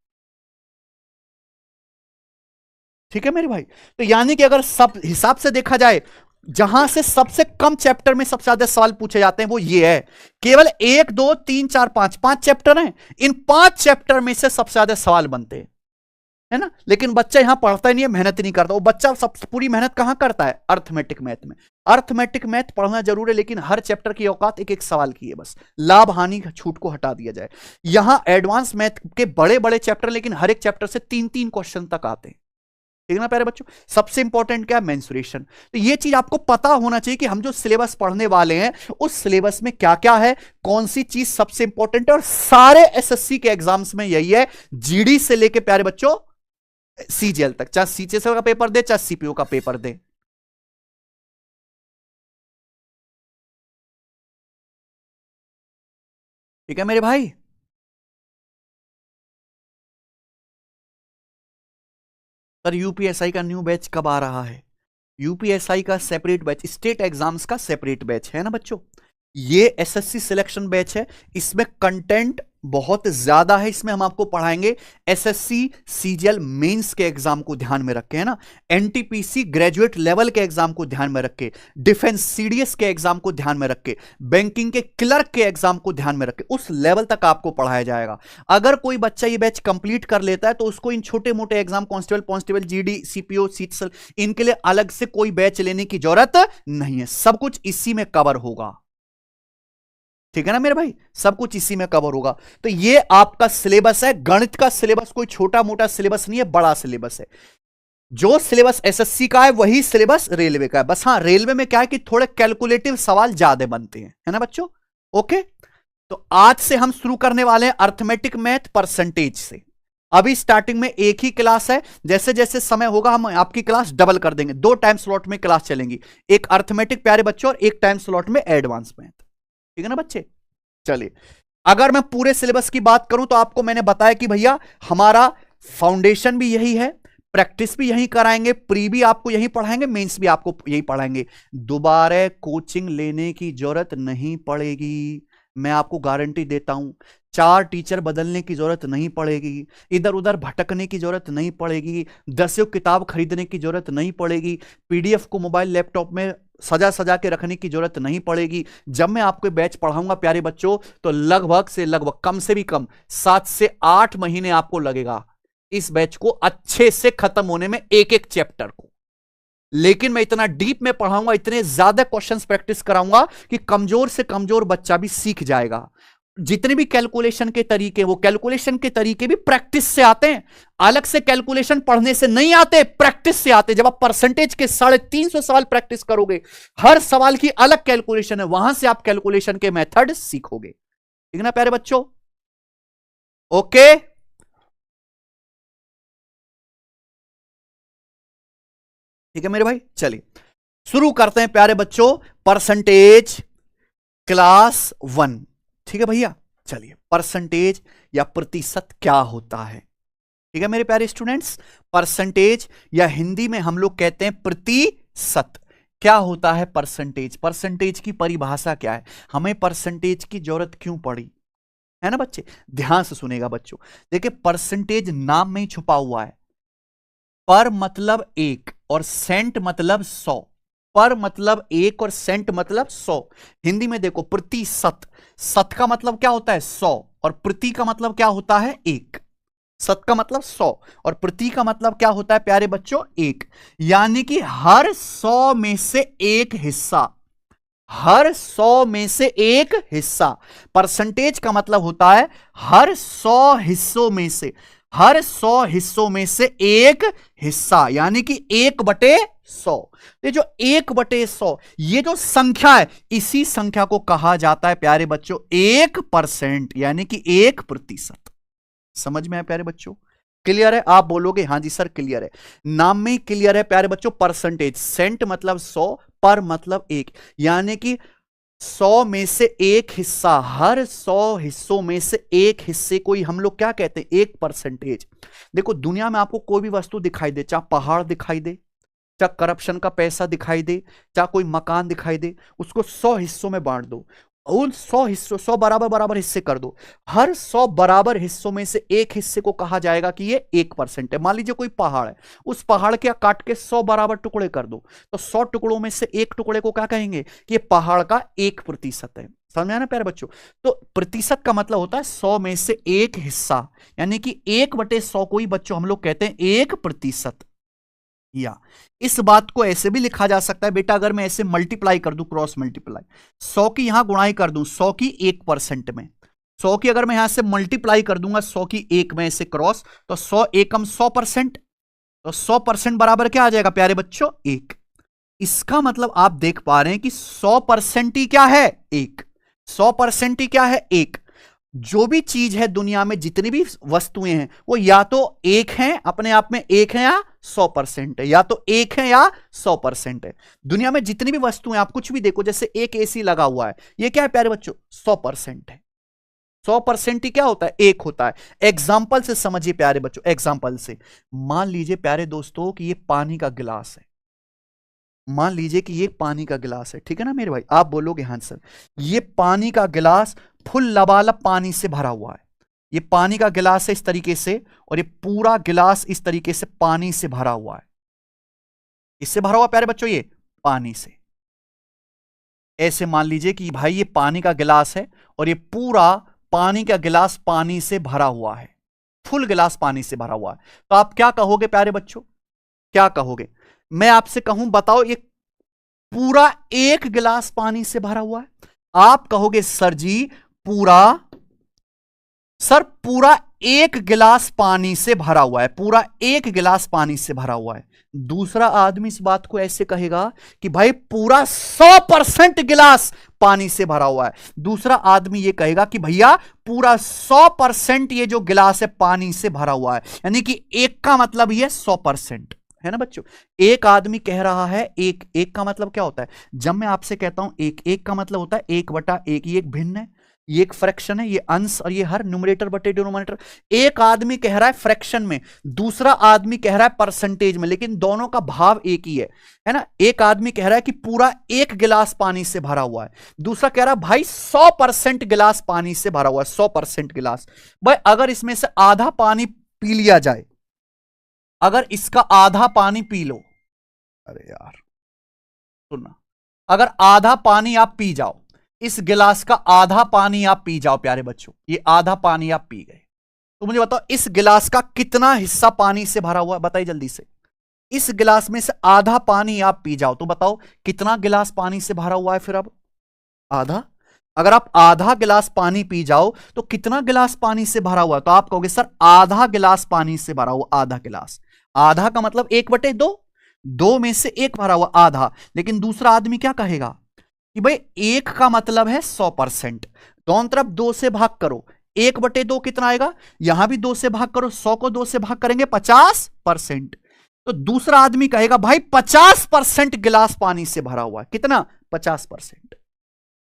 ठीक है मेरे भाई। तो यानी कि अगर सब हिसाब से देखा जाए, जहां से सबसे कम चैप्टर में सबसे ज्यादा सवाल पूछे जाते हैं वो ये है। केवल 1 2 3 4 5 चैप्टर हैं, इन 5 चैप्टर में से सबसे ज्यादा सवाल बनते हैं, है ना। लेकिन बच्चा यहां पढ़ता ही नहीं है, मेहनत ही नहीं करता। वो बच्चा सबसे पूरी मेहनत कहां करता है? अर्थमेटिक मैथ में। अर्थमेटिक मैथ पढ़ना जरूर है, लेकिन हर चैप्टर की औकात एक एक सवाल की है, बस लाभ हानि छूट को हटा दिया जाए। यहां एडवांस मैथ के बड़े बड़े चैप्टर, लेकिन हर एक चैप्टर से 3-3 क्वेश्चन तक आते हैं, ठीक है ना प्यारे बच्चों। सबसे इंपॉर्टेंट क्या है? मेंसुरेशन। तो ये चीज आपको पता होना चाहिए कि हम जो सिलेबस पढ़ने वाले हैं उस सिलेबस में क्या क्या है, कौन सी चीज सबसे इंपॉर्टेंट है। और सारे एसएससी के एग्जाम्स में यही है, जीडी से लेके प्यारे बच्चों सीजीएल तक, चाहे सीजीएल का पेपर दे चाहे सीपीओ का पेपर दे। ठीक है मेरे भाई। सर यूपीएसआई का न्यू बैच कब आ रहा है? यूपीएसआई का सेपरेट बैच, स्टेट एग्जाम्स का सेपरेट बैच है ना बच्चों। ये एसएससी सिलेक्शन बैच है, इसमें कंटेंट बहुत ज्यादा है। इसमें हम आपको पढ़ाएंगे एसएससी सीजीएल मेंस के एग्जाम को ध्यान में रखे, है ना, एनटीपीसी ग्रेजुएट लेवल के एग्जाम को ध्यान में रखे, डिफेंस सीडीएस के एग्जाम को ध्यान में रखे, बैंकिंग के क्लर्क के एग्जाम को ध्यान में रखे, उस लेवल तक आपको पढ़ाया जाएगा। अगर कोई बच्चा ये बैच कंप्लीट कर लेता है तो उसको इन छोटे मोटे एग्जाम कांस्टेबल, जीडी, सीपीओ, सीटसल, इनके लिए अलग से कोई बैच लेने की जरूरत नहीं है, सब कुछ इसी में कवर होगा, ठीक है ना मेरे भाई, सब कुछ इसी में कवर होगा। तो ये आपका सिलेबस है, गणित का सिलेबस कोई छोटा मोटा सिलेबस नहीं है, बड़ा सिलेबस है। जो सिलेबस एसएससी का है वही सिलेबस रेलवे का है। बस हाँ, रेलवे में क्या है कि थोड़े कैलकुलेटिव सवाल ज्यादा बनते हैं, है ना बच्चों। ओके, तो आज से हम शुरू करने वाले हैं अर्थमेटिक मैथ परसेंटेज से। अभी स्टार्टिंग में एक ही क्लास है, जैसे जैसे समय होगा हम आपकी क्लास डबल कर देंगे। 2 टाइम स्लॉट में क्लास चलेंगी, एक अर्थमेटिक प्यारे बच्चों और एक टाइम स्लॉट में एडवांस मैथ, ठीक है ना बच्चे। चलिए, अगर मैं पूरे सिलेबस की बात करूं तो आपको मैंने बताया कि भैया हमारा फाउंडेशन भी यही है, प्रैक्टिस भी यही कराएंगे, प्री भी आपको यही पढ़ाएंगे, मेंस भी आपको यही पढ़ाएंगे। दोबारा कोचिंग लेने की जरूरत नहीं पड़ेगी, मैं आपको गारंटी देता हूं। 4 टीचर बदलने की जरूरत नहीं पड़ेगी, इधर उधर भटकने की जरूरत नहीं पड़ेगी, 10 किताब खरीदने की जरूरत नहीं पड़ेगी, पीडीएफ को मोबाइल लैपटॉप में सजा सजा के रखने की जरूरत नहीं पड़ेगी। जब मैं आपको बैच पढ़ाऊंगा प्यारे बच्चों तो लगभग कम से भी कम 7 से 8 महीने आपको लगेगा इस बैच को अच्छे से खत्म होने में, एक एक चैप्टर को। लेकिन मैं इतना डीप में पढ़ाऊंगा, इतने ज्यादा क्वेश्चंस प्रैक्टिस कराऊंगा कि कमजोर से कमजोर बच्चा भी सीख जाएगा। जितने भी कैलकुलेशन के तरीके, वो कैलकुलेशन के तरीके भी प्रैक्टिस से आते हैं, अलग से कैलकुलेशन पढ़ने से नहीं आते, प्रैक्टिस से आते। जब आप परसेंटेज के 350 सवाल प्रैक्टिस करोगे, हर सवाल की अलग कैलकुलेशन है, वहां से आप कैलकुलेशन के मेथड सीखोगे, ठीक है ना प्यारे बच्चों। ओके, ठीक है मेरे भाई। चलिए शुरू करते हैं प्यारे बच्चों, परसेंटेज क्लास 1, ठीक है भैया। चलिए, परसेंटेज या प्रतिशत क्या होता है, ठीक है मेरे प्यारे स्टूडेंट्स। परसेंटेज या हिंदी में हम लोग कहते हैं प्रतिशत। क्या होता है परसेंटेज? परसेंटेज की परिभाषा क्या है? हमें परसेंटेज की जरूरत क्यों पड़ी? है ना बच्चे? ध्यान से सुनेगा बच्चों, देखिए परसेंटेज नाम में ही छुपा हुआ है। पर मतलब एक और सेंट मतलब 100। पर मतलब एक और सेंट मतलब 100। हिंदी में देखो प्रतिशत, शत का मतलब क्या होता है 100 और प्रति का मतलब क्या होता है एक। शत का मतलब 100 और प्रति का मतलब क्या होता है प्यारे बच्चों एक। यानी कि हर 100 में से एक हिस्सा, हर 100 में से एक हिस्सा। परसेंटेज का मतलब होता है हर 100 हिस्सों में से, हर 100 हिस्सों में से एक हिस्सा, यानी कि 1/100। ये जो 1/100 ये जो संख्या है, इसी संख्या को कहा जाता है प्यारे बच्चों 1%, यानी कि 1%। समझ में आया प्यारे बच्चों? क्लियर है? आप बोलोगे हाँ जी सर क्लियर है। नाम में ही क्लियर है प्यारे बच्चों। परसेंटेज, सेंट मतलब 100, पर मतलब एक, यानी कि 100 में से एक हिस्सा, हर 100 हिस्सों में से एक हिस्से को ही हम लोग क्या कहते हैं 1%। देखो दुनिया में आपको कोई भी वस्तु दिखाई दे, चाहे पहाड़ दिखाई दे, चाहे करप्शन का पैसा दिखाई दे, चाहे कोई मकान दिखाई दे, उसको 100 हिस्सों में बांट दो, उन 100 हिस्सों 100 बराबर बराबर हिस्से कर दो, हर 100 बराबर हिस्सों में से एक हिस्से को कहा जाएगा कि ये 1% है। मान लीजिए कोई पहाड़ है, उस पहाड़ के काट के 100 बराबर टुकड़े कर दो, तो 100 टुकड़ों में से एक टुकड़े को क्या कहेंगे कि ये पहाड़ का 1% है। समझ में आया ना प्यारे बच्चों? तो प्रतिशत का मतलब होता है 100 में से एक हिस्सा, यानी कि 1/100 को ही बच्चों हम लोग कहते हैं 1%। या इस बात को ऐसे भी लिखा जा सकता है बेटा, अगर मैं ऐसे मल्टीप्लाई कर दूं, क्रॉस मल्टीप्लाई, 100 की यहां गुणाई कर दूं 100 की 1% में, 100 की अगर मैं यहां से मल्टीप्लाई कर दूंगा 100 की 1 में ऐसे क्रॉस, तो 100 एकम 100%, तो 100% बराबर क्या आ जाएगा प्यारे बच्चों 1। इसका मतलब आप देख पा रहे हैं कि 100% ही क्या है 1, 100% ही क्या है 1। जो भी चीज है दुनिया में, जितनी भी वस्तुएं हैं, वो या तो एक हैं अपने आप में, एक है या 100% है, या तो एक है या 100% है। दुनिया में जितनी भी वस्तुएं, आप कुछ भी देखो, जैसे एक एसी लगा हुआ है, ये क्या है प्यारे बच्चों 100% है। 100% ही क्या होता है एक होता है। एग्जाम्पल से समझिए प्यारे बच्चों, एग्जाम्पल से मान लीजिए प्यारे दोस्तों कि ये पानी का गिलास है, मान लीजिए कि ये पानी का गिलास है, ठीक है ना मेरे भाई? आप बोलोगे हाँ सर। ये पानी का गिलास फुल लबालब पानी से भरा हुआ है, ये पानी का गिलास है इस तरीके से, और ये पूरा गिलास इस तरीके से पानी से भरा हुआ है। इससे भरा हुआ प्यारे बच्चों ये पानी से। ऐसे मान लीजिए कि भाई ये पानी का गिलास है और ये पूरा पानी का गिलास पानी से भरा हुआ है, फुल गिलास पानी से भरा हुआ है। तो आप क्या कहोगे प्यारे बच्चों, क्या कहोगे? मैं आपसे कहूं बताओ ये पूरा एक गिलास पानी से भरा हुआ है, आप कहोगे सर जी पूरा, सर पूरा एक गिलास पानी से भरा हुआ है, पूरा एक गिलास पानी से भरा हुआ है। दूसरा आदमी इस बात को ऐसे कहेगा कि भाई पूरा 100% गिलास पानी से भरा हुआ है। दूसरा आदमी ये कहेगा कि भैया पूरा 100% ये जो गिलास है पानी से भरा हुआ है, यानी कि एक का मतलब ये 100% है ना बच्चों? एक आदमी कह रहा है एक, एक का मतलब क्या होता है? जब मैं आपसे कहता हूं एक, एक का मतलब होता है 1/1, ये एक भिन्न है, ये एक फ्रैक्शन है, ये अंश, और ये हर न्यूमरेटर बटे डिनोमिनेटर। एक आदमी कह रहा है फ्रैक्शन में, दूसरा आदमी कह रहा है परसेंटेज में, लेकिन दोनों का भाव एक ही है ना? एक आदमी कह रहा है कि पूरा एक गिलास पानी से भरा हुआ है, दूसरा कह रहा है भाई 100% गिलास पानी से भरा हुआ है, 100% गिलास। भाई अगर इसमें से आधा पानी पी लिया जाए, अगर इसका आधा पानी पी लो, अरे यार सुनना, अगर आधा पानी आप पी जाओ, इस गिलास का आधा पानी आप पी जाओ प्यारे बच्चों, ये आधा पानी आप पी गए, तो मुझे बताओ इस गिलास का कितना हिस्सा पानी से भरा हुआ है? बताइए जल्दी से। इस गिलास में से आधा पानी आप पी जाओ तो बताओ कितना गिलास पानी से भरा हुआ है? फिर अब आधा, अगर आप आधा गिलास पानी पी जाओ तो कितना गिलास पानी से भरा हुआ है? तो आप कहोगे सर आधा गिलास पानी से भरा हुआ, आधा गिलास। आधा का मतलब 1/2, 2 में से एक भरा हुआ आधा। लेकिन दूसरा आदमी क्या कहेगा कि भाई एक का मतलब है 100%, दोनों तरफ 2 से भाग करो, 1/2 कितना आएगा? यहां भी 2 से भाग करो, 100 को 2 से भाग करेंगे 50%। तो दूसरा आदमी कहेगा भाई 50% गिलास पानी से भरा हुआ है। कितना? 50%।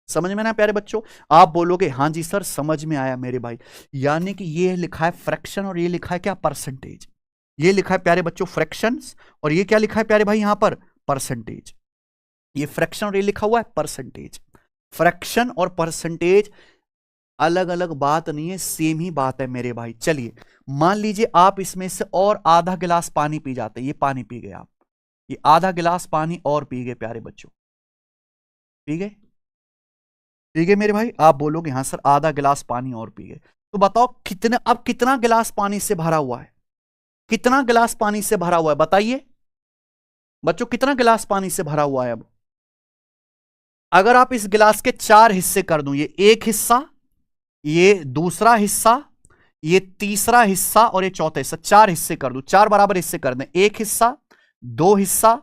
समझ में ना प्यारे बच्चों? आप बोलोगे हाँ जी सर समझ में आया मेरे भाई। यानी कि ये लिखा है फ्रैक्शन और ये लिखा है क्या? परसेंटेज। ये लिखा है प्यारे बच्चों फ्रैक्शंस, और ये क्या लिखा है प्यारे भाई यहां पर? परसेंटेज। ये फ्रैक्शन और ये लिखा हुआ है परसेंटेज। फ्रैक्शन और परसेंटेज अलग अलग बात नहीं है, सेम ही बात है मेरे भाई। चलिए मान लीजिए आप इसमें से और आधा गिलास पानी पी जाते, ये पानी पी गए आप, ये आधा गिलास पानी और पी गए प्यारे बच्चों, पी गए, पी गए मेरे भाई। आप बोलोगे हाँ सर आधा गिलास पानी और पी गए, तो बताओ कितना, अब कितना गिलास पानी से भरा हुआ है, कितना गिलास पानी से भरा हुआ है बताइए बच्चों, कितना गिलास पानी से भरा हुआ है। अब अगर आप इस गिलास के 4 हिस्से कर दूं, ये एक हिस्सा, ये दूसरा हिस्सा, ये तीसरा हिस्सा और ये चौथा हिस्सा, 4 हिस्से कर दूं, 4 बराबर हिस्से कर दें, एक हिस्सा, 2 हिस्सा,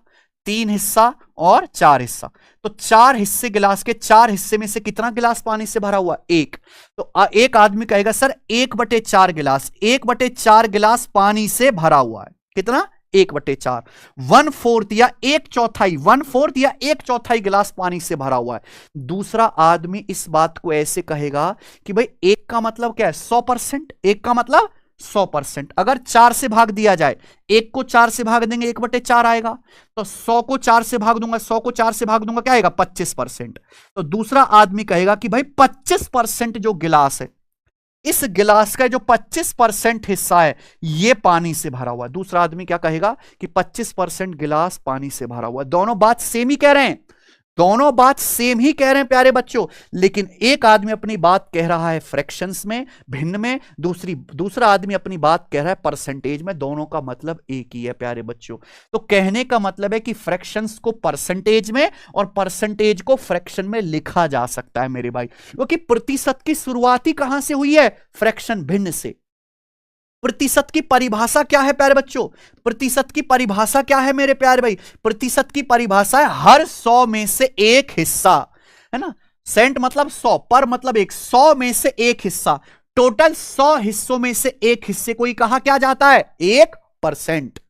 3 हिस्सा और 4 हिस्सा, तो 4 हिस्से, गिलास के 4 हिस्से में से कितना गिलास पानी से भरा हुआ, एक। तो एक आदमी कहेगा सर 1/4 गिलास, 1/4 गिलास पानी से भरा हुआ है, कितना 1/4, 1/4 या 1/4, 1/4 या 1/4 गिलास पानी से भरा हुआ है। दूसरा आदमी इस बात को ऐसे कहेगा कि भाई एक का मतलब क्या है 100%, एक का मतलब 100%। अगर 4 से भाग दिया जाए, एक को 4 से भाग देंगे 1/4 आएगा, तो 100 को 4 से भाग दूंगा, 100 को 4 से भाग दूंगा क्या आएगा 25%। तो दूसरा आदमी कहेगा कि भाई 25% जो गिलास है, इस गिलास का जो 25% हिस्सा है ये पानी से भरा हुआ है। दूसरा आदमी क्या कहेगा कि 25% गिलास पानी से भरा हुआ है। दोनों बात सेम ही कह रहे हैं, दोनों बात सेम ही कह रहे हैं प्यारे बच्चों, लेकिन एक आदमी अपनी बात कह रहा है फ्रैक्शंस में, भिन्न में, दूसरा आदमी अपनी बात कह रहा है परसेंटेज में। दोनों का मतलब एक ही है प्यारे बच्चों। तो कहने का मतलब है कि फ्रैक्शंस को परसेंटेज में और परसेंटेज को फ्रैक्शन में लिखा जा सकता है मेरे भाई, क्योंकि प्रतिशत की शुरुआत ही कहां से हुई है, फ्रैक्शन भिन्न से। प्रतिशत की परिभाषा क्या है प्यारे बच्चों, प्रतिशत की परिभाषा क्या है मेरे प्यारे भाई, प्रतिशत की परिभाषा है हर 100 में से एक हिस्सा, है ना, सेंट मतलब 100, पर मतलब 100 में से एक हिस्सा, टोटल 100 हिस्सों में से एक हिस्से को ही कहा क्या जाता है 1%।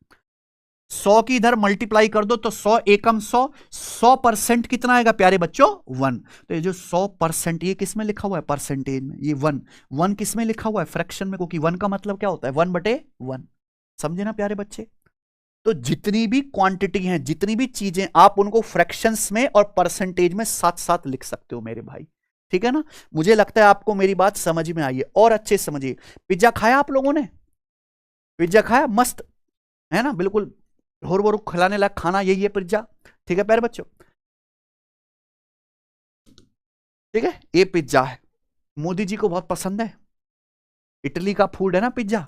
100 की इधर मल्टीप्लाई कर दो तो 100 एकम 100, 100% कितना आएगा प्यारे बच्चों 1। तो ये जो 100% ये किस में लिखा हुआ है परसेंटेज में, ये 1 किस में लिखा हुआ है फ्रैक्शन में, क्योंकि 1 का मतलब क्या होता है 1/1, समझे ना प्यारे बच्चे। तो जितनी भी क्वांटिटी हैं, जितनी भी चीजें, आप उनको फ्रैक्शंस में और परसेंटेज में साथ साथ लिख सकते हो मेरे भाई, ठीक है ना। मुझे लगता है आपको मेरी बात समझ में आई है, और अच्छे समझिए। पिज्जा खाया आप लोगों ने, पिज्जा खाया, मस्त है ना, बिल्कुल भोर भोर खिलाने लायक खाना यही है पिज्जा, ठीक है प्यारे बच्चों, ठीक है। ये पिज्जा है, मोदी जी को बहुत पसंद है, इटली का फूड है ना पिज्जा,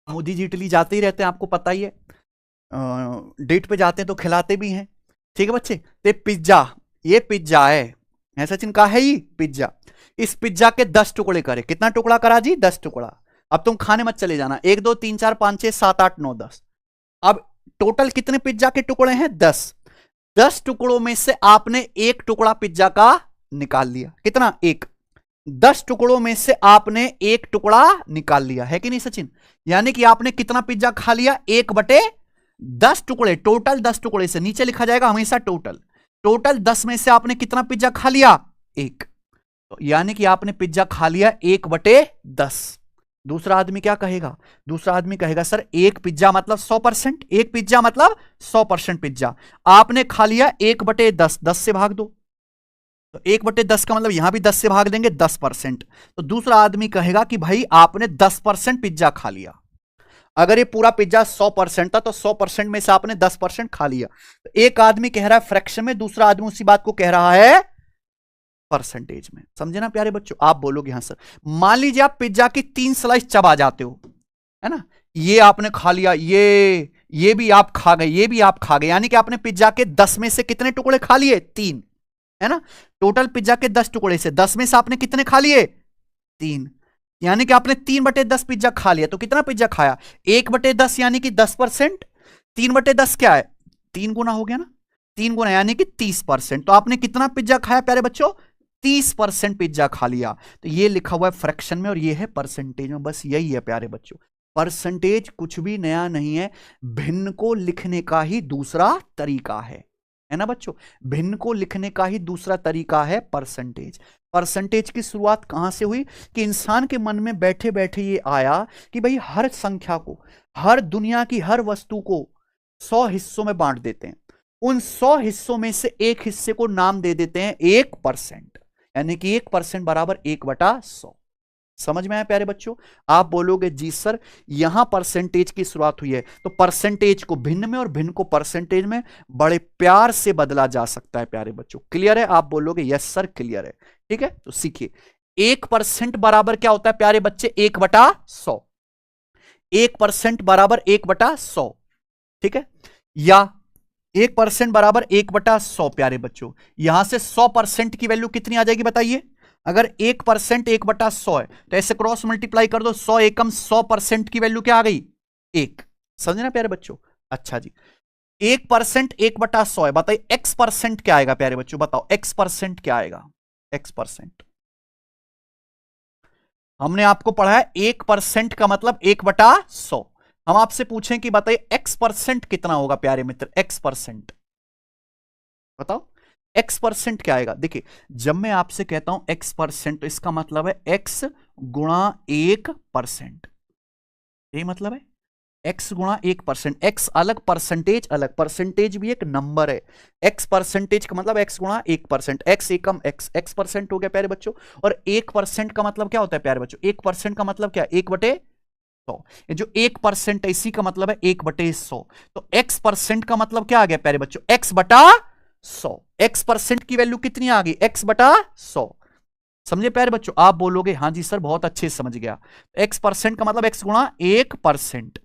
मोदी जी इटली जाते ही रहते हैं आपको पता ही है, डेट पे जाते हैं तो खिलाते भी हैं, ठीक है बच्चे। तो पिज्जा, ये पिज्जा है सचिन का है ही पिज्जा। इस पिज्जा के 10 टुकड़े करे, कितना टुकड़ा करा जी 10 टुकड़ा। अब तुम खाने मत चले जाना, 1 2 3 4 5 6 7 8 9 10, अब टोटल कितने पिज्जा के टुकड़े हैं 10। 10 टुकड़ों में से आपने एक टुकड़ा पिज्जा का निकाल लिया, कितना 1। 10 टुकड़ों में से आपने एक टुकड़ा निकाल लिया, है कि नहीं सचिन, यानी कि आपने कितना पिज्जा खा लिया 1/10 टुकड़े, टोटल 10 टुकड़े से नीचे लिखा जाएगा हमेशा टोटल, टोटल 10 में से आपने कितना पिज्जा खा लिया 1, तो यानी कि आपने पिज्जा खा लिया 1/10। दूसरा आदमी क्या कहेगा, दूसरा आदमी कहेगा सर एक पिज्जा मतलब 100%, एक पिज्जा मतलब 100% पिज्जा, आपने खा लिया 1/10, 10 से भाग दो, तो 1/10 का मतलब यहां भी 10 से भाग देंगे 10%। तो दूसरा आदमी कहेगा कि भाई आपने 10% पिज्जा खा लिया। अगर ये पूरा पिज्जा 100% था तो 100% में से आपने 10% खा लिया। तो एक आदमी कह रहा है फ्रैक्शन में, दूसरा आदमी उसी बात को कह रहा है परसेंटेज में, समझे ना प्यारे बच्चों। आप बोलोगे हाँ सर, मान लीजिए आप पिज्जा की 3 स्लाइस चबा जाते हो, है ना, ये आपने खा लिया, ये भी आप खा गए, ये भी आप खा गए, यानी कि आपने पिज्जा के 10 में से कितने टुकड़े खा लिए 3, है ना। टोटल पिज्जा के 10 टुकड़े से 10 में से आपने कितने खा लिए 3, यानी कि आपने 3/10 पिज्जा खा लिया। तो कितना पिज्जा खाया 1/10, यानी कि 10%, 3/10 क्या है 3 गुना हो गया ना, 3 गुना यानी कि 30%। तो आपने कितना पिज्जा खाया प्यारे बच्चों 30% पिज्जा खा लिया। तो ये लिखा हुआ है फ्रैक्शन में और ये है परसेंटेज में, बस यही है प्यारे बच्चों। परसेंटेज कुछ भी नया नहीं है, भिन्न को लिखने का ही दूसरा तरीका है ना बच्चों, भिन्न को लिखने का ही दूसरा तरीका है परसेंटेज। परसेंटेज की शुरुआत कहां से हुई कि इंसान के मन में बैठे बैठे ये आया कि भाई हर संख्या को, हर दुनिया की हर वस्तु को 100 हिस्सों में बांट देते हैं, उन 100 हिस्सों में से एक हिस्से को नाम दे देते हैं 1%, यानी कि 1% बराबर 1/100। समझ में आया प्यारे बच्चों? आप बोलोगे जी सर यहां परसेंटेज की शुरुआत हुई है, तो परसेंटेज को भिन्न में और भिन्न को परसेंटेज में बड़े प्यार से बदला जा सकता है प्यारे बच्चों। क्लियर है? आप बोलोगे यस सर क्लियर है। ठीक है, तो सीखिए 1% बराबर क्या होता है प्यारे बच्चे? 1/100। 1% बराबर 1/100। ठीक है, या 1% बराबर 1/100 प्यारे बच्चों। यहां से 100% की वैल्यू कितनी आ जाएगी बताइए? अगर 1% 1/100 है तो ऐसे क्रॉस मल्टीप्लाई कर दो, 100 एकम 100% की वैल्यू क्या आ गई? 1। समझे ना प्यारे बच्चों? अच्छा जी, 1% 1/100 है, बताइए एक्स परसेंट क्या आएगा प्यारे बच्चों? बताओ एक्स परसेंट क्या आएगा? एक्स परसेंट हमने आपको पढ़ा है 1% का मतलब 1/100। हम आपसे पूछें कि बताइए एक्स परसेंट कितना होगा प्यारे मित्र? एक्स परसेंट बताओ, एक्स परसेंट क्या आएगा? देखिए जब मैं आपसे कहता हूं एक्स परसेंट तो इसका मतलब है एक्स गुणा 1%। यही मतलब है एक्स गुणा 1%। एक्स अलग, परसेंटेज अलग, परसेंटेज भी एक नंबर है। एक्स परसेंटेज का मतलब एक्स गुणा 1%। एक्स एकम एक्स, एक्स परसेंट हो गया प्यारे बच्चों। और 1% का मतलब क्या होता है प्यारे बच्चों? 1% का मतलब क्या? 1/100। ये जो 1% है इसी का मतलब है 1/100। तो एक्स परसेंट का मतलब क्या आ गया प्यारे बच्चों? x/100। एक्स परसेंट की वैल्यू कितनी आ गई? x/100। समझे प्यारे बच्चों? आप बोलोगे हाँ जी सर बहुत अच्छे से समझ गया। एक्स परसेंट का मतलब x गुणा 1%,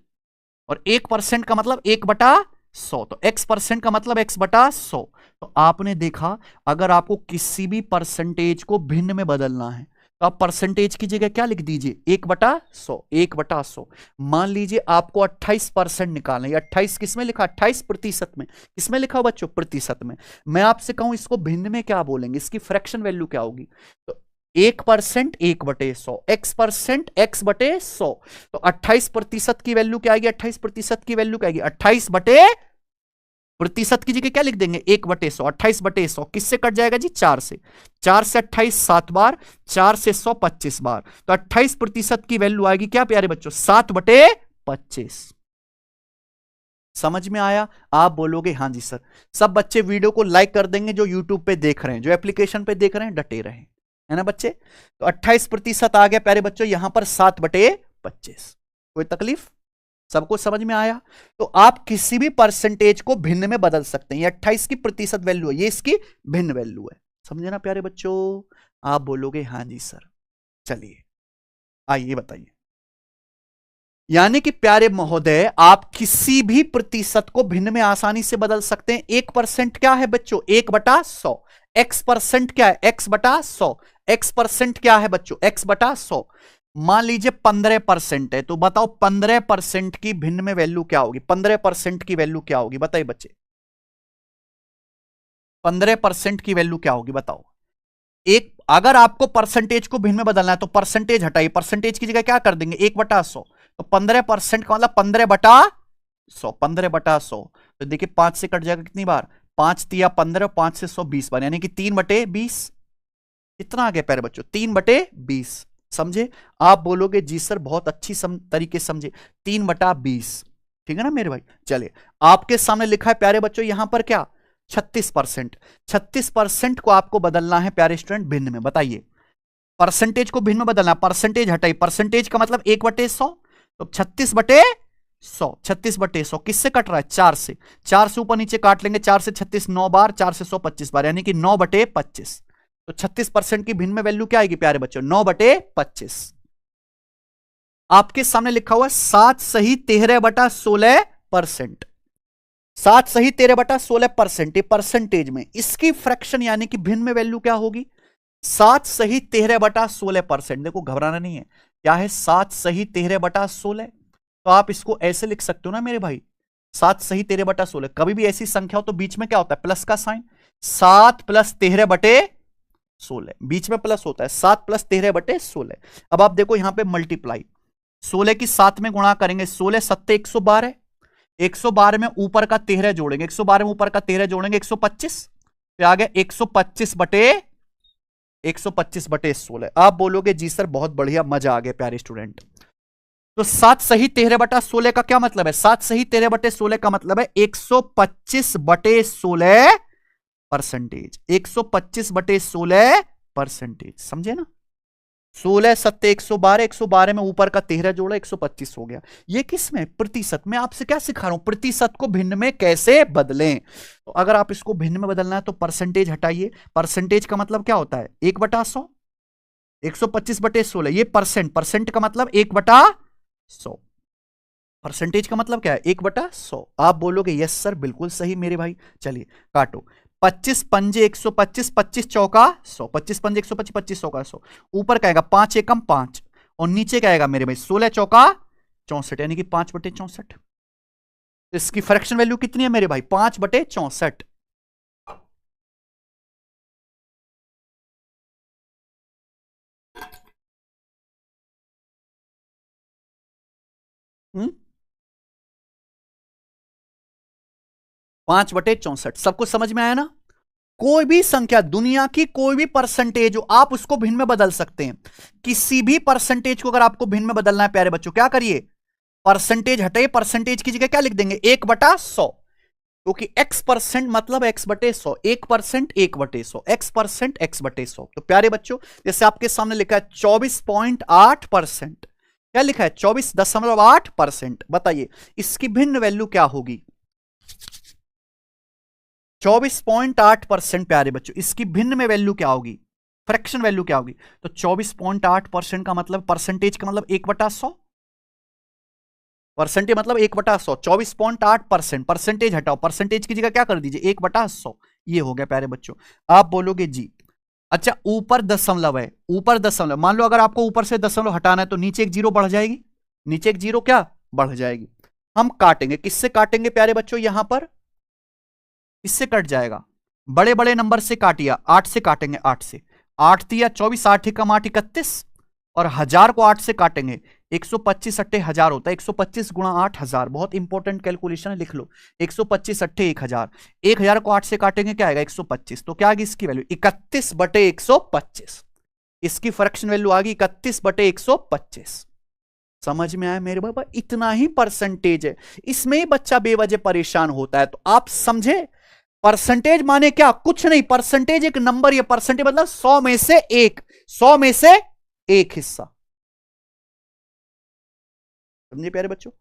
और 1% का मतलब 1/100। तो x परसेंट का मतलब x/100। तो आपने देखा अगर आपको किसी भी परसेंटेज को भिन्न में बदलना है तो आप परसेंटेज की जगह क्या लिख दीजिए? 1/100। 1/100। मान लीजिए आपको 28% निकालना है। 28 किसमें लिखा? 28% में। किसमें लिखा हो बच्चों? प्रतिशत में। मैं आपसे कहूं इसको भिन्न में क्या बोलेंगे? इसकी फ्रैक्शन वैल्यू क्या होगी? तो 1% 1/100, एक्स परसेंट x/100। तो 28% की वैल्यू क्या आएगी? 28% की वैल्यू क्या आएगी? 28% की जगह क्या लिख देंगे? 1/100। 28/100 किससे कट जाएगा जी? 4 से। 4 से 28 7 बार, 4 से 100 25 बार। तो 28% की वैल्यू आएगी क्या प्यारे बच्चों? 7/25। समझ में आया? आप बोलोगे हाँ जी सर। सब बच्चे वीडियो को लाइक कर देंगे जो यूट्यूब पे देख रहे हैं, जो एप्लीकेशन पे देख रहे हैं डटे रहे, है ना बच्चे? तो 28% आ गया प्यारे बच्चों यहां पर 7/25। कोई तकलीफ? सबको समझ में आया? तो आप किसी भी परसेंटेज को भिन्न में बदल सकते हैं। ये 28 की प्रतिशत वैल्यू है, ये इसकी भिन्न वैल्यू है। समझे ना प्यारे बच्चों? आप बोलोगे हाँ जी सर। चलिए आइए बताइए। यानी कि प्यारे महोदय आप किसी भी प्रतिशत को भिन्न में आसानी से बदल सकते हैं। 1% क्या है बच्चों? 1/100। एक्स परसेंट क्या है? x/100। एक्स परसेंट क्या है बच्चों? x/100। मान लीजिए 15% है, तो बताओ 15% की भिन्न में वैल्यू क्या होगी? 15% की वैल्यू क्या होगी? बताइए बच्चे, 15% की वैल्यु क्या होगी? बताओ। एक अगर आपको परसेंटेज को भिन्न में बदलना है तो परसेंटेज हटाइए, परसेंटेज की जगह क्या कर देंगे? 1/100। तो 15% का मतलब 15/100। 15/100 तो देखिए 5 से कट जाएगा कितनी बार? 5 तिया 15, 5 से 100 20 बार, यानी कि 3/20। कितना आ गया प्यारे बच्चों? 3/20। समझे? आप बोलोगे जी सर बहुत अच्छी तरीके समझे। 3/20। ठीक है ना मेरे भाई? चलिए आपके सामने लिखा है प्यारे बच्चों यहां पर क्या? 36%। 36% को आपको बदलना है प्यारे स्टूडेंट भिन्न में। बताइए परसेंटेज को भिन्न में बदलना, परसेंटेज हटाइए, परसेंटेज का मतलब 1/100। तो 36/100। 36/100 किससे कट रहा है? 4 से। 4 से ऊपर नीचे काट लेंगे, 4 से 36 9 बार, 4 से 100 25 बार, यानी कि 9/25। तो 36% की भिन्न में वैल्यू क्या आएगी प्यारे बच्चों? 9/25। आपके सामने लिखा हुआ 7 सही 13/16%। 7 सही 13/16%। परसेंटेज में इसकी फ्रैक्शन यानी कि भिन्न में वैल्यू क्या होगी? 7 सही 13/16%। देखो घबराना नहीं है, क्या है? 7 सही 13/16। तो आप इसको ऐसे लिख सकते हो ना मेरे भाई, 7 सही 13/16। कभी भी ऐसी संख्या हो तो बीच में क्या होता है? प्लस का साइन। 7 + 13/16, बीच में प्लस होता है। 7 + 13/16। अब आप देखो यहां पे मल्टीप्लाई, 16 की 7 में गुणा करेंगे, 16 7 112। 112 में ऊपर का 13 जोड़ेंगे, 112 में ऊपर का 13 जोड़ेंगे 125। तो आ गया 125/16। आप बोलोगे जी सर बहुत बढ़िया, मजा आ गया प्यारे स्टूडेंट। तो 7 सही 13/16 का क्या मतलब है? 7 सही 13/16 का मतलब है 125/16 परसेंटेज। 125/16 परसेंटेज, समझे ना? 16 सत्ते 112, 112 में ऊपर का 13 जोड़ा 125 हो गया। ये किस में? प्रतिशत में। आपसे क्या सिखा रहा हूं, प्रतिशत को भिन्न में कैसे बदलें। तो अगर आप इसको भिन्न में बदलना है तो परसेंटेज हटाइए। परसेंटेज का मतलब क्या होता है? 1/100, 125/16, ये परसेंट, परसेंट का मतलब 1/100, परसेंटेज का मतलब क्या है? 1/100। आप बोलोगे यस सर बिल्कुल सही मेरे भाई। चलिए काटो, 25 पंजे 125, 25 चौका 100, 25 पंजे 125, 25 चौका 100। ऊपर का आएगा 5 एकम 5 और नीचे का आएगा मेरे भाई 16 चौका 64, यानी कि 5/64। इसकी फ्रैक्शन वैल्यू कितनी है मेरे भाई? 5/64। हम्म, 5/64। सबको समझ में आया ना? कोई भी संख्या, दुनिया की कोई भी परसेंटेज हो, आप उसको भिन्न में बदल सकते हैं। किसी भी परसेंटेज को अगर आपको भिन्न में बदलना है प्यारे बच्चों, क्या करिए? परसेंटेज हटाइए, परसेंटेज की जगह क्या लिख देंगे? 1/100, क्योंकि x परसेंट मतलब x/100, 1%, 1/100, x%, x/100। तो प्यारे बच्चों, जैसे आपके सामने लिखा है 24.8%, क्या लिखा है? 24.8%। बताइए इसकी भिन्न वैल्यू क्या होगी? 24.8%। प्यारे बच्चों, इसकी भिन्न में वैल्यू क्या होगी? फ्रैक्शन वैल्यू क्या होगी? तो 24.8% का मतलब, परसेंटेज का मतलब 1/100, परसेंटेज मतलब 1/100, 24.8%। परसेंटेज हटाओ, परसेंटेज की जगह क्या कर दीजिए? 1/100। ये हो गया प्यारे बच्चों। आप बोलोगे जी अच्छा ऊपर दशमलव है, ऊपर दशमलव, मान लो अगर आपको ऊपर से दशमलव हटाना है तो नीचे एक जीरो बढ़ जाएगी, नीचे एक जीरो क्या बढ़ जाएगी। हम काटेंगे, किससे काटेंगे प्यारे बच्चों? यहां पर इससे कट जाएगा, बड़े बड़े नंबर से काटिया, 8 से काटेंगे, 8 से, 8 तिया 24, 8 एकम 8 31, और 1000 को 8 से काटेंगे, 125 अट्ठे 1000 होता है, 125 गुणा 8 1000। बहुत इंपॉर्टेंट कैलकुलेशन है, लिख लो, 125 अट्ठे 1000, 1000 को 8 से काटेंगे क्या आएगा? 125। तो क्या आएगी इसकी वैल्यू? 31/125। इसकी फ्रैक्शन वैल्यू आ गई 31/125। समझ में आया मेरे बाबा? इतना ही परसेंटेज है, इसमें ही बच्चा बेवजह परेशान होता है। तो आप समझे परसेंटेज माने क्या? कुछ नहीं, परसेंटेज एक नंबर, ये परसेंटेज मतलब 100 में से एक, 100 में से एक हिस्सा। समझे प्यारे बच्चों?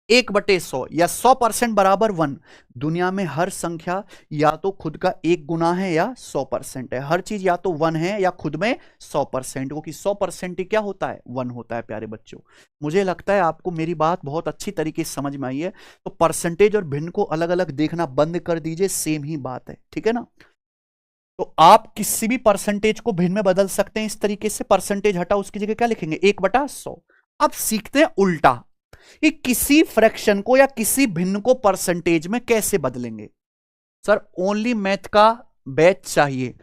1/100 या 100% बराबर 1। दुनिया में हर संख्या या तो खुद का एक गुना है या 100% है। हर चीज या तो 1 है या खुद में 100%, क्योंकि 100% ही क्या होता है? 1 होता है प्यारे बच्चों। मुझे लगता है आपको मेरी बात बहुत अच्छी तरीके से समझ में आई है। तो परसेंटेज और भिन्न को अलग अलग देखना बंद कर दीजिए, सेम ही बात है, ठीक है ना? तो आप किसी भी परसेंटेज को भिन्न में बदल सकते हैं इस तरीके से। परसेंटेज हटा, उसकी जगह क्या लिखेंगे? 1/100। अब सीखते हैं उल्टा, कि किसी फ्रैक्शन को या किसी भिन्न को परसेंटेज में कैसे बदलेंगे। सर ओनली मैथ का बैच चाहिए?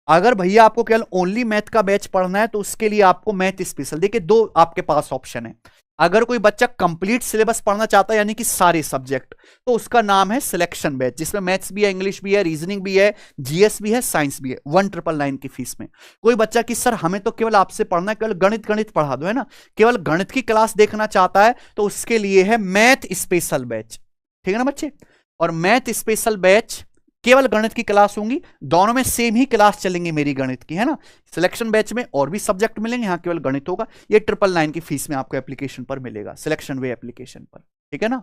अगर भैया आपको केवल ओनली मैथ का बैच पढ़ना है तो उसके लिए आपको मैथ स्पेशल, देखिए दो आपके पास ऑप्शन है। अगर कोई बच्चा कंप्लीट सिलेबस पढ़ना चाहता है, यानी कि सारे सब्जेक्ट, तो उसका नाम है सिलेक्शन बैच, जिसमें मैथ्स भी है, इंग्लिश भी है, रीजनिंग भी है, जीएस भी है, साइंस भी है, 1999 की फीस में। कोई बच्चा कि सर हमें तो केवल आपसे पढ़ना है, केवल गणित गणित पढ़ा दो, है ना, केवल गणित की क्लास देखना चाहता है, तो उसके लिए है मैथ स्पेशल बैच, ठीक है ना बच्चे? और मैथ स्पेशल बैच केवल गणित की क्लास होंगी, दोनों में सेम ही क्लास चलेंगी मेरी गणित की, है ना। सिलेक्शन बैच में और भी सब्जेक्ट मिलेंगे, यहां केवल गणित होगा। ये 999 की फीस में आपको एप्लीकेशन पर मिलेगा, सिलेक्शन वे एप्लीकेशन पर, ठीक है ना।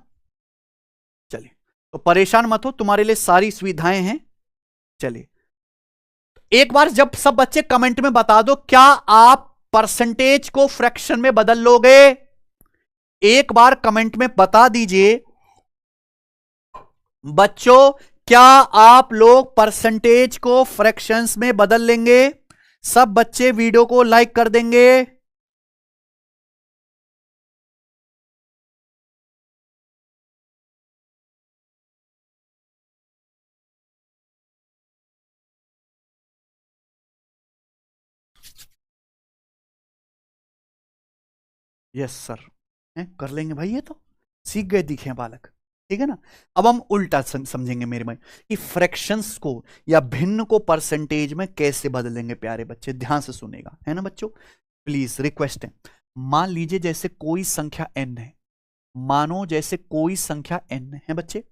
चलिए तो परेशान मत हो, तुम्हारे लिए सारी सुविधाएं हैं। चलिए एक बार जब सब बच्चे कमेंट में बता दो, क्या आप परसेंटेज को फ्रैक्शन में बदल लोगे? एक बार कमेंट में बता दीजिए बच्चों, क्या आप लोग परसेंटेज को फ्रैक्शंस में बदल लेंगे? सब बच्चे वीडियो को लाइक कर देंगे। यस सर, कर लेंगे भाई, ये तो सीख गए दिखे बालक, ठीक है ना। अब हम उल्टा समझेंगे मेरे भाई, कि फ्रैक्शंस को या भिन्न को परसेंटेज में कैसे बदलेंगे। प्यारे बच्चे ध्यान से सुनेगा, है ना बच्चों, प्लीज रिक्वेस्ट है। मान लीजिए जैसे कोई संख्या n है, मानो जैसे कोई संख्या n है बच्चे।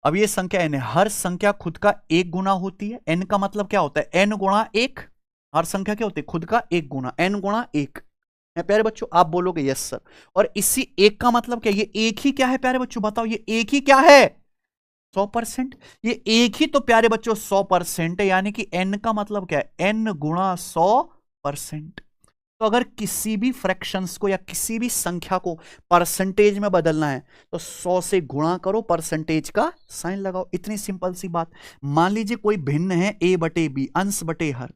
अब ये संख्या n है, हर संख्या खुद का एक गुना होती है। n का मतलब क्या होता है? n गुणा एक, हर संख्या क्या होती है, खुद का एक गुना, n गुणा एक है प्यारे बच्चों। आप बोलोगे यस सर, और इसी एक का मतलब क्या, ये एक ही क्या है प्यारे बच्चों, बताओ ये एक ही क्या है, 100%। ये एक ही तो प्यारे बच्चों 100% है, यानी कि n का मतलब क्या है, n गुणा 100%। तो अगर किसी भी फ्रैक्शंस को या किसी भी संख्या को परसेंटेज में बदलना है तो 100 से गुणा करो, परसेंटेज का साइन लगाओ, इतनी सिंपल सी बात। मान लीजिए कोई भिन्न है a बटे बी, अंश बटे हर,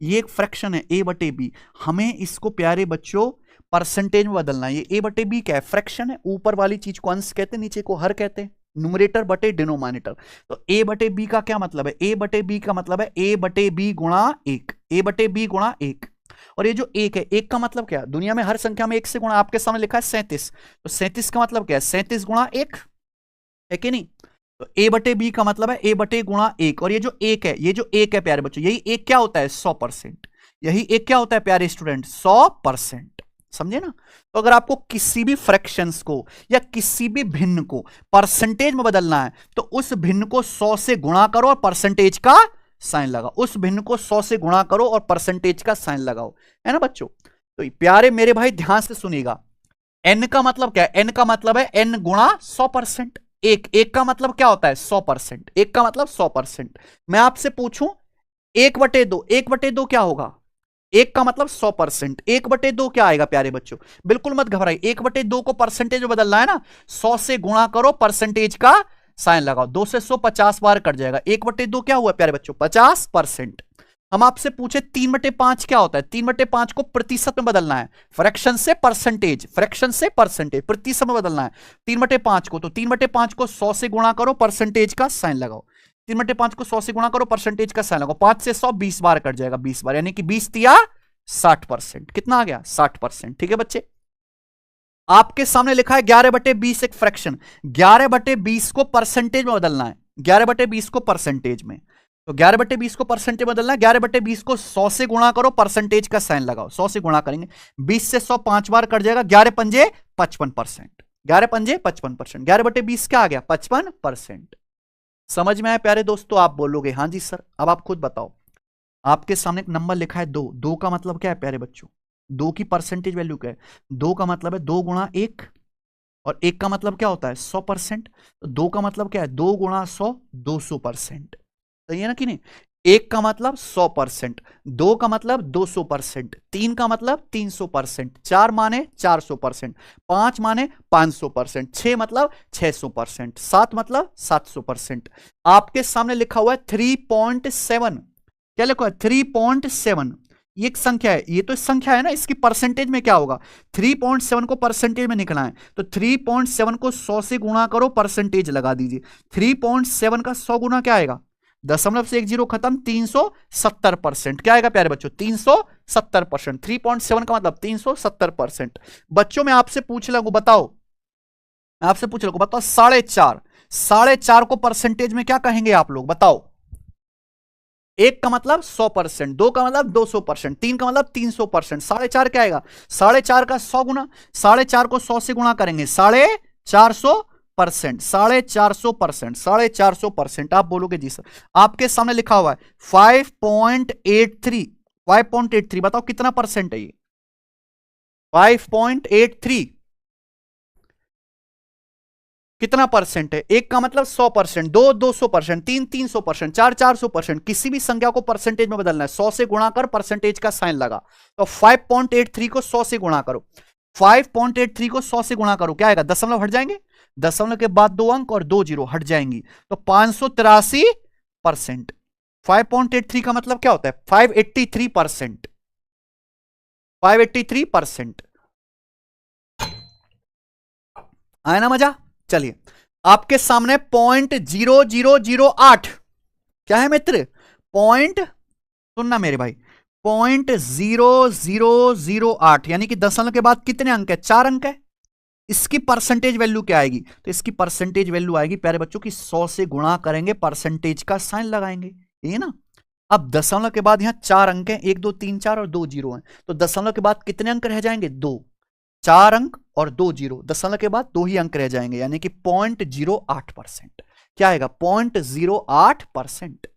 ये एक फ्रैक्शन है a बटे बी, हमें इसको प्यारे बच्चों परसेंटेज में बदलना है। ये a बटे बी क्या है, फ्रैक्शन है, ऊपर वाली चीज को अंश कहते हैं, नीचे को हर कहते हैं, न्यूमरेटर बटे डिनोमिनेटर। तो a बटे बी का क्या मतलब है, a बटे बी का मतलब है a बटे बी गुणा एक, a बटे बी गुणा एक। और ये जो एक है, एक का मतलब क्या है, दुनिया में हर संख्या में एक से गुणा, आपके सामने लिखा है 37, तो 37 का मतलब क्या है, 37 गुणा एक है कि नहीं। तो a बटे बी का मतलब है a बटे गुणा एक, और ये जो एक है, ये जो एक है प्यारे बच्चों, यही एक क्या होता है, 100%। यही एक क्या होता है प्यारे स्टूडेंट, 100%। समझे ना। तो अगर आपको किसी भी फ्रैक्शंस को या किसी भी भिन्न को परसेंटेज में बदलना है तो उस भिन्न को 100 से गुणा करो और परसेंटेज का साइन लगाओ, उस भिन्न को 100 से गुणा करो और परसेंटेज का साइन लगाओ, है ना बच्चों। तो प्यारे मेरे भाई ध्यान से सुनिएगा, n का मतलब क्या है, n का मतलब है n गुणा 100%। एक का मतलब क्या होता है, 100%, एक का मतलब 100%। मैं आपसे पूछूं 1/2, 1/2 क्या होगा, एक का मतलब 100%, 1/2 क्या आएगा प्यारे बच्चों, बिल्कुल मत घबराइए, 1/2 को परसेंटेज में बदलना है ना, 100 से गुणा करो, परसेंटेज का साइन लगाओ, 2 से 100 50 बार कट जाएगा, 1/2 क्या हुआ प्यारे बच्चों, 50%। हम आपसे पूछे 3/5 क्या होता है, 3/5 को प्रतिशत में बदलना है, फ्रैक्शन से परसेंटेज, फ्रैक्शन से परसेंटेज, प्रतिशत में बदलना है 3/5 को, तो 3/5 को 100 से गुणा करो, परसेंटेज का साइन लगाओ, 3/5 को 100 से गुणा करो, परसेंटेज का साइन लगाओ, 5 से 100 20 बार कट जाएगा, 20 बार, यानी कि 20 तिया 60%, कितना आ गया 60%। ठीक है बच्चे, आपके सामने लिखा है 11/20 एक फ्रैक्शन, 11/20 को परसेंटेज में बदलना है, 11/20 को परसेंटेज में, तो 11/20 को परसेंटेज बदलना है, 11/20 को 100 से गुणा करो, परसेंटेज का साइन लगाओ, 100 से गुणा करेंगे, 20 से 100 5 बार कट जाएगा, 11 पंजे 55%, 11 पंजे 55%, 11/20 क्या आ गया 55%। समझ में आया प्यारे दोस्तों, आप बोलोगे हाँ जी सर। अब आप खुद बताओ, आपके सामने एक नंबर लिखा है 2, 2 का मतलब क्या है प्यारे बच्चों, 2 की परसेंटेज वैल्यू क्या है, 2 का मतलब है 2 गुणा 1, और 1 का मतलब क्या होता है 100%, तो 2 का मतलब क्या है 2 गुणा 100, 200%। सही है ना कि नहीं, 1 का मतलब 100%, 2 का मतलब 200%, 3 का मतलब 300%, 4 माने 400%, 5 माने 500%, 6 मतलब 600%, 7 मतलब 700%। आपके सामने लिखा हुआ है 3.7, क्या लिखा है 3.7, ये एक संख्या है, ये तो संख्या है ना, इसकी परसेंटेज में क्या होगा, 3.7 को परसेंटेज में निकलना है, तो 3.7 को 100 से गुणा करो, परसेंटेज लगा दीजिए, 3.7 का 100 गुना क्या आएगा, दशमलव से एक जीरो खत्म, 370%, क्या आएगा प्यारे बच्चों 370%, 3.7 का मतलब 370%। बच्चों मैं आपसे पूछ लगू, बताओ, मैं आपसे पूछ लगू, बताओ 4.5, 4.5 को परसेंटेज में क्या कहेंगे आप लोग, बताओ। 1 का मतलब 100%, 2 का मतलब 200%, 3 का मतलब 300%, 4.5 क्या आएगा, 4.5 का 100 गुना, 4.5 को 100 से गुणा करेंगे, 450%, 450%, 450%। आप बोलोगे जी सर। आपके सामने लिखा हुआ है 5.83, 5.83 बताओ कितना परसेंट है ये, 5.83 कितना परसेंट है, 1 का मतलब 100%, 2 200%, 3 300%, 4 400%, किसी भी संख्या को परसेंटेज में बदलना है, 100 से गुणा कर, परसेंटेज का साइन लगा, तो 5.83 को 100 से गुणा करो, 5.83 को 100 से गुणा करो, क्या आएगा, दशमलव हट जाएंगे, दशमलव के बाद 2 अंक और 2 जीरो हट जाएंगी, तो 583%। 5.83 का मतलब क्या होता है 583%, 583%। आया ना मजा। चलिए आपके सामने 0.0008 क्या है मित्र, पॉइंट, सुनना मेरे भाई, 0.0008, यानी कि दशमलव के बाद कितने अंक है, 4 अंक है, इसकी परसेंटेज वैल्यू क्या आएगी, तो इसकी परसेंटेज वैल्यू आएगी प्यारे बच्चों की 100 से गुणा करेंगे, परसेंटेज का साइन लगाएंगे, ये ना। अब दशमलव के बाद यहां 4 अंक हैं, 1 2 3 4 और 2 जीरो हैं, तो दशमलव के बाद कितने अंक रह जाएंगे, 2, 4 अंक और 2 जीरो, दशमलव के बाद 2 ही अंक रह जाएंगे, यानी कि 0.08%, क्या आएगा 0.08%।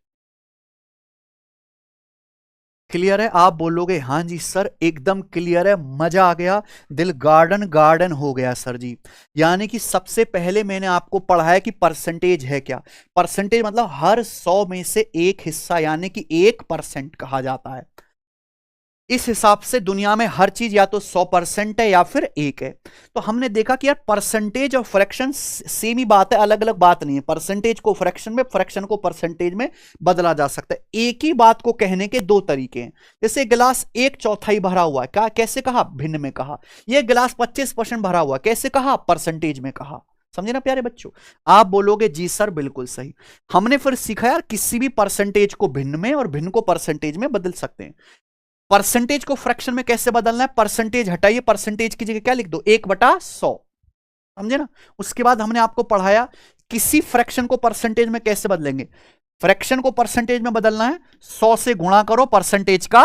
क्लियर है? आप बोलोगे हाँ जी सर एकदम क्लियर है, मजा आ गया, दिल गार्डन गार्डन हो गया सर जी। यानी कि सबसे पहले मैंने आपको पढ़ाया कि परसेंटेज है क्या। परसेंटेज मतलब हर 100 में से एक हिस्सा, यानी कि 1% कहा जाता है। इस हिसाब से दुनिया में हर चीज या तो 100% है या फिर एक है। तो हमने देखा कि यार परसेंटेज और फ्रैक्शन सेम ही बात है, अलग अलग बात नहीं है। परसेंटेज को फ्रैक्शन में, फ्रैक्शन को परसेंटेज में बदला जा सकता है। एक ही बात को कहने के दो तरीके हैं। जैसे गिलास 1/4 भरा हुआ है, क्या कैसे कहा? भिन्न में कहा। यह गिलास 25% भरा हुआ है, कैसे कहा? परसेंटेज में कहा। समझे ना प्यारे बच्चों? आप बोलोगे जी सर बिल्कुल सही। हमने फिर सीखा यार किसी भी परसेंटेज को भिन्न में और भिन्न को परसेंटेज में बदल सकते हैं। परसेंटेज को फ्रैक्शन में कैसे बदलना है? परसेंटेज हटाइए, परसेंटेज की जगह क्या लिख दो? 1/100। समझे ना? उसके बाद हमने आपको पढ़ाया किसी फ्रैक्शन को परसेंटेज में कैसे बदलेंगे। फ्रैक्शन को परसेंटेज में बदलना है, 100 से गुणा करो, परसेंटेज का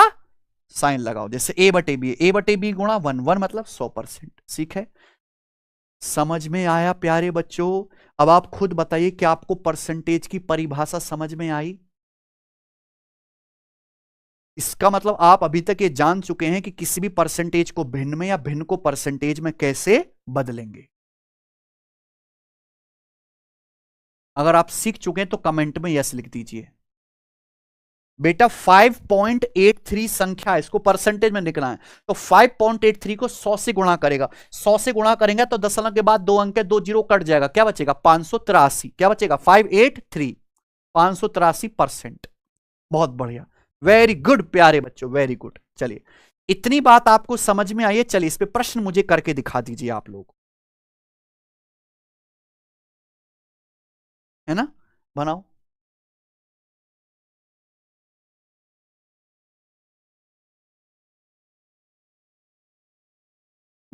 साइन लगाओ। जैसे a/b, a/b गुणा 1 मतलब 100%। ठीक है? समझ में आया प्यारे बच्चों? अब आप खुद बताइए कि आपको परसेंटेज की परिभाषा समझ में आई? इसका मतलब आप अभी तक ये जान चुके हैं कि किसी भी परसेंटेज को भिन्न में या भिन्न को परसेंटेज में कैसे बदलेंगे। अगर आप सीख चुके हैं तो कमेंट में यस लिख दीजिए। बेटा 5.83 संख्या, इसको परसेंटेज में लिखना है। तो 5.83 को 100 से गुणा करेगा, 100 से गुणा करेंगे तो दशमलव के बाद 2 अंक है, 2 जीरो कट जाएगा, क्या बचेगा? 583। क्या बचेगा? 583, 583%। बहुत बढ़िया, वेरी गुड प्यारे बच्चों, वेरी गुड। चलिए इतनी बात आपको समझ में आई है। चलिए इस पे प्रश्न मुझे करके दिखा दीजिए आप लोग, है ना? बनाओ।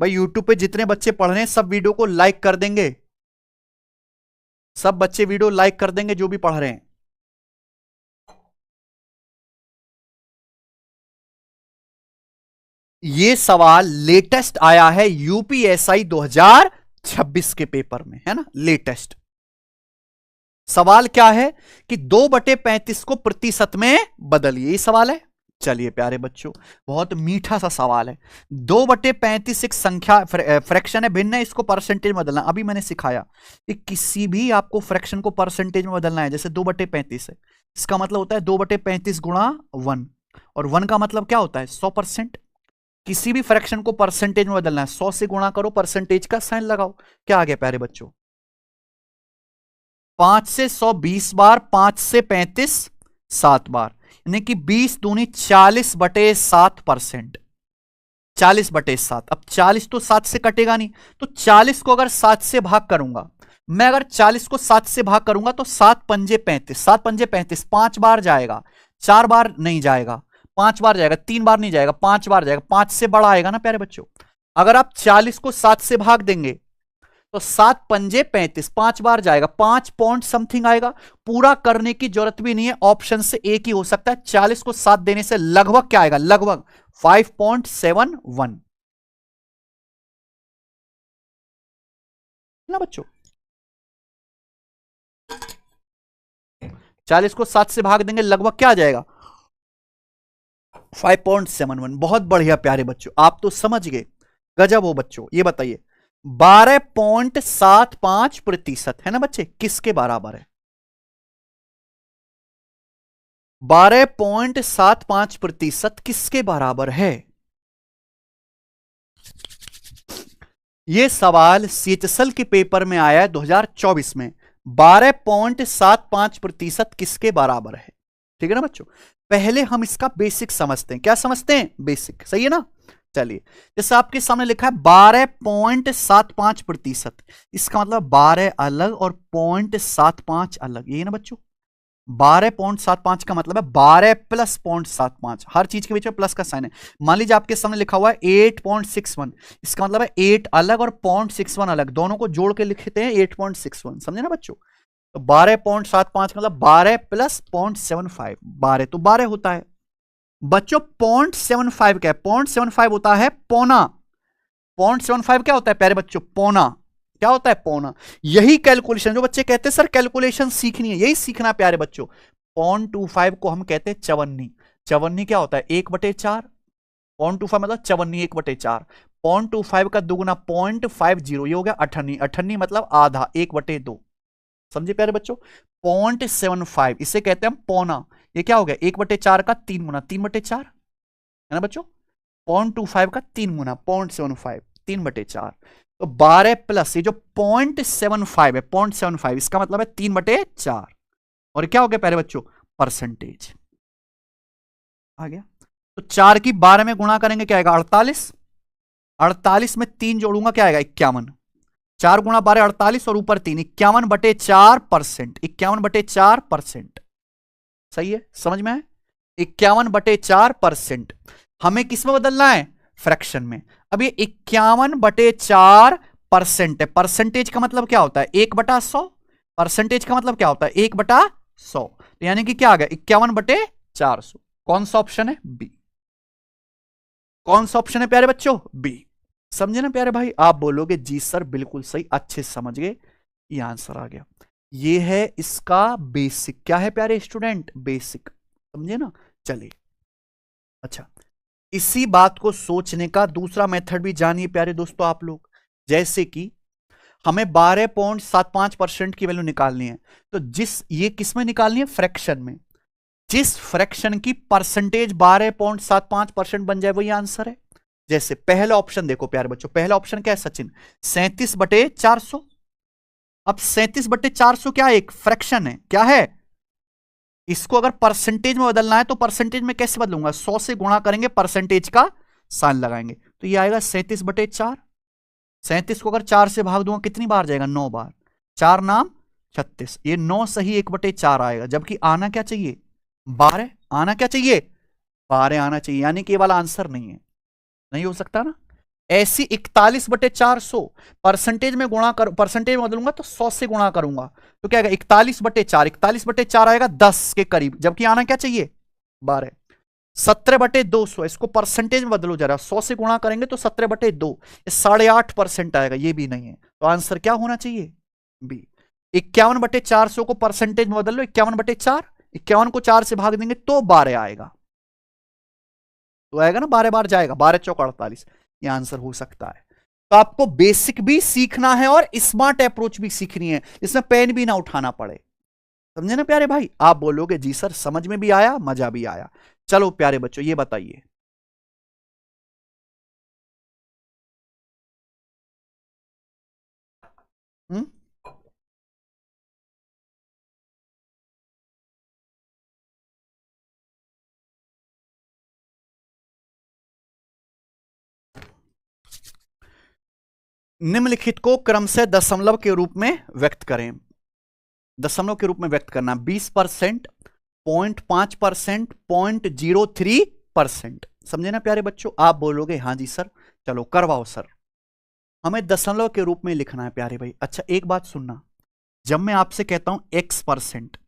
भाई यूट्यूब पे जितने बच्चे पढ़ रहे हैं सब वीडियो को लाइक कर देंगे, सब बच्चे वीडियो लाइक कर देंगे जो भी पढ़ रहे हैं। ये सवाल लेटेस्ट आया है यूपीएसआई 2026 के पेपर में, है ना? लेटेस्ट सवाल क्या है कि 2/35 को प्रतिशत में बदलिए, ये सवाल है। चलिए प्यारे बच्चों, बहुत मीठा सा सवाल है। 2/35 एक संख्या फ्रैक्शन है, भिन्न है, इसको परसेंटेज में बदलना। अभी मैंने सिखाया कि किसी भी आपको फ्रैक्शन को परसेंटेज में बदलना है। जैसे 2/35 है, इसका मतलब होता है 2/35 गुणा 1, और 1 का मतलब क्या होता है? 100%। किसी भी फ्रैक्शन को परसेंटेज में बदलना है, 100 से गुणा करो, परसेंटेज का साइन लगाओ। क्या आ गया प्यारे बच्चों? 5 से 100 20 बार, 5 से 35 7 बार, यानी कि 20 दूनी 40/7%। 40/7। अब 40 तो 7 से कटेगा नहीं, तो 40 को अगर 7 से भाग करूंगा, मैं अगर 40 को 7 से भाग करूंगा तो 7 पंजे 35, 7 पंजे 35, 5 बार जाएगा, 4 बार नहीं जाएगा, 5 बार जाएगा, 3 बार नहीं जाएगा, 5 बार जाएगा। 5 से बड़ा आएगा ना प्यारे बच्चों। अगर आप 40 को 7 से भाग देंगे तो 7 पंजे 35, 5 बार जाएगा, 5 पॉइंट समथिंग आएगा। पूरा करने की जरूरत भी नहीं है, ऑप्शन से एक ही हो सकता है। 40 को 7 देने से लगभग क्या आएगा? लगभग 5.71 ना बच्चों। 40 को 7 से भाग देंगे, लगभग क्या आ जाएगा? 5.71। बहुत बढ़िया प्यारे बच्चों, आप तो समझ गए, गजब हो बच्चों। ये बताइए 12.75% है ना बच्चे, किसके बराबर है? 12.75% किसके बराबर है? यह सवाल सीएचएसएल के पेपर में आया है 2024 में। 12.75% किसके बराबर है? ठीक है ना बच्चों? पहले हम इसका बेसिक समझते हैं। क्या समझते हैं? बेसिक, सही है ना? चलिए, जैसे आपके सामने लिखा है 12.75%, इसका मतलब 12 अलग और 0.75 अलग, यही ना बच्चों? 12.75 का मतलब है 12 प्लस 0.75, हर चीज के बीच में प्लस का साइन है। मान लीजिए आपके सामने लिखा हुआ है 8.61, इसका मतलब है 8 अलग और 0.61 अलग, दोनों को जोड़ के लिखते हैं 8.61। समझे ना बच्चों? तो 12.75 मतलब 12 प्लस 0.75, 12 तो 12 होता है बच्चों। 0.75 क्या है? 0.75 होता है पौना। 0.75 क्या होता है प्यारे बच्चों? पौना। क्या होता है? पौना। यही कैलकुलेशन, जो बच्चे कहते हैं सर कैलकुलेशन सीखनी है, यही सीखना प्यारे बच्चों। 0.25 को हम कहते हैं चवन्नी। चवन्नी क्या होता है 1/4, 0.25 मतलब चवन्नी 1/4, 0.25 का दुगुना 0.50, ये हो गया अठन्नी, अठन्नी मतलब आधा 1/2, समझे प्यारे बच्चों। 0.75 इसे कहते हैं हम पौना, ये क्या हो गया 1/4 का 3 गुना, 3/4 है ना बच्चों, 0.25 का 3 गुना 0.75, 3/4, तो 12 प्लस ये जो 0.75 है, 0.75 इसका मतलब है 3/4, और क्या हो गया प्यारे बच्चों परसेंटेज आ गया। तो 4 की 12 में गुणा करेंगे क्या आएगा 48, 48 में 3 जोड़ूंगा क्या आएगा 51, 4 गुणा 12 48 और ऊपर 3, 51/4%, 51/4%, सही है, समझ में है, 51/4%। हमें किस में बदलना है फ्रैक्शन में। अब ये 51/4% है, परसेंटेज का मतलब क्या होता है 1/100, परसेंटेज का मतलब क्या होता है 1/100, तो यानी कि क्या आ गया 51/400। कौन सा ऑप्शन है बी, कौन सा ऑप्शन है प्यारे बच्चों बी, समझे ना प्यारे भाई। आप बोलोगे जी सर बिल्कुल सही, अच्छे से समझ गए, ये आंसर आ गया। ये है इसका बेसिक, क्या है प्यारे स्टूडेंट बेसिक, समझे ना। चलिए अच्छा, इसी बात को सोचने का दूसरा मेथड भी जानिए प्यारे दोस्तों आप लोग। जैसे कि हमें 12.75% की वैल्यू निकालनी है, तो जिस ये किस में निकालनी है फ्रैक्शन में, जिस फ्रैक्शन की परसेंटेज 12.75% बन जाए वही आंसर है। जैसे पहला ऑप्शन देखो प्यारे बच्चों, पहला ऑप्शन क्या है सचिन 37/400। अब 37/400 क्या है एक फ्रैक्शन है, क्या है, इसको अगर परसेंटेज में बदलना है तो परसेंटेज में कैसे बदलूंगा 100 से गुणा करेंगे, परसेंटेज का साइन लगाएंगे, तो ये आएगा 37/4। 37 को अगर 4 से भाग दूंगा कितनी बार जाएगा 9 बार, 4 नाम 36, ये 9 सही 1/4 आएगा, जबकि आना क्या चाहिए 12, आना क्या चाहिए 12 आना चाहिए, यानी कि ये वाला आंसर नहीं है, नहीं हो सकता ना। ऐसी 41/400 परसेंटेज में गुणा कर, परसेंटेज में बदलूंगा तो 100 से गुणा करूंगा, तो क्या आएगा 41/4, 41/4 आएगा 10 के करीब, जबकि आना क्या चाहिए 12। 17/200 इसको परसेंटेज में बदलो जरा, 100 से गुणा करेंगे तो 17/2, 8.5% आएगा, ये भी नहीं है, तो आंसर क्या होना चाहिए बी। 51/400 को परसेंटेज में बदल लो 51/4, 51 को 4 से भाग देंगे तो 12 आएगा, तो आएगा ना 12 बार जाएगा, 12 चौक 48, ये आंसर हो सकता है। तो आपको बेसिक भी सीखना है और स्मार्ट अप्रोच भी सीखनी है, इसमें पेन भी ना उठाना पड़े, समझे ना प्यारे भाई। आप बोलोगे जी सर समझ में भी आया मजा भी आया। चलो प्यारे बच्चों ये बताइए, हम्म, निम्नलिखित को क्रम से दशमलव के रूप में व्यक्त करें। दशमलव के रूप में व्यक्त करना 20%, 0.5%, 0.03%, समझे ना प्यारे बच्चों। आप बोलोगे हाँ जी सर, चलो करवाओ सर। हमें दशमलव के रूप में लिखना है प्यारे भाई। अच्छा एक बात सुनना, जब मैं आपसे कहता हूं x%,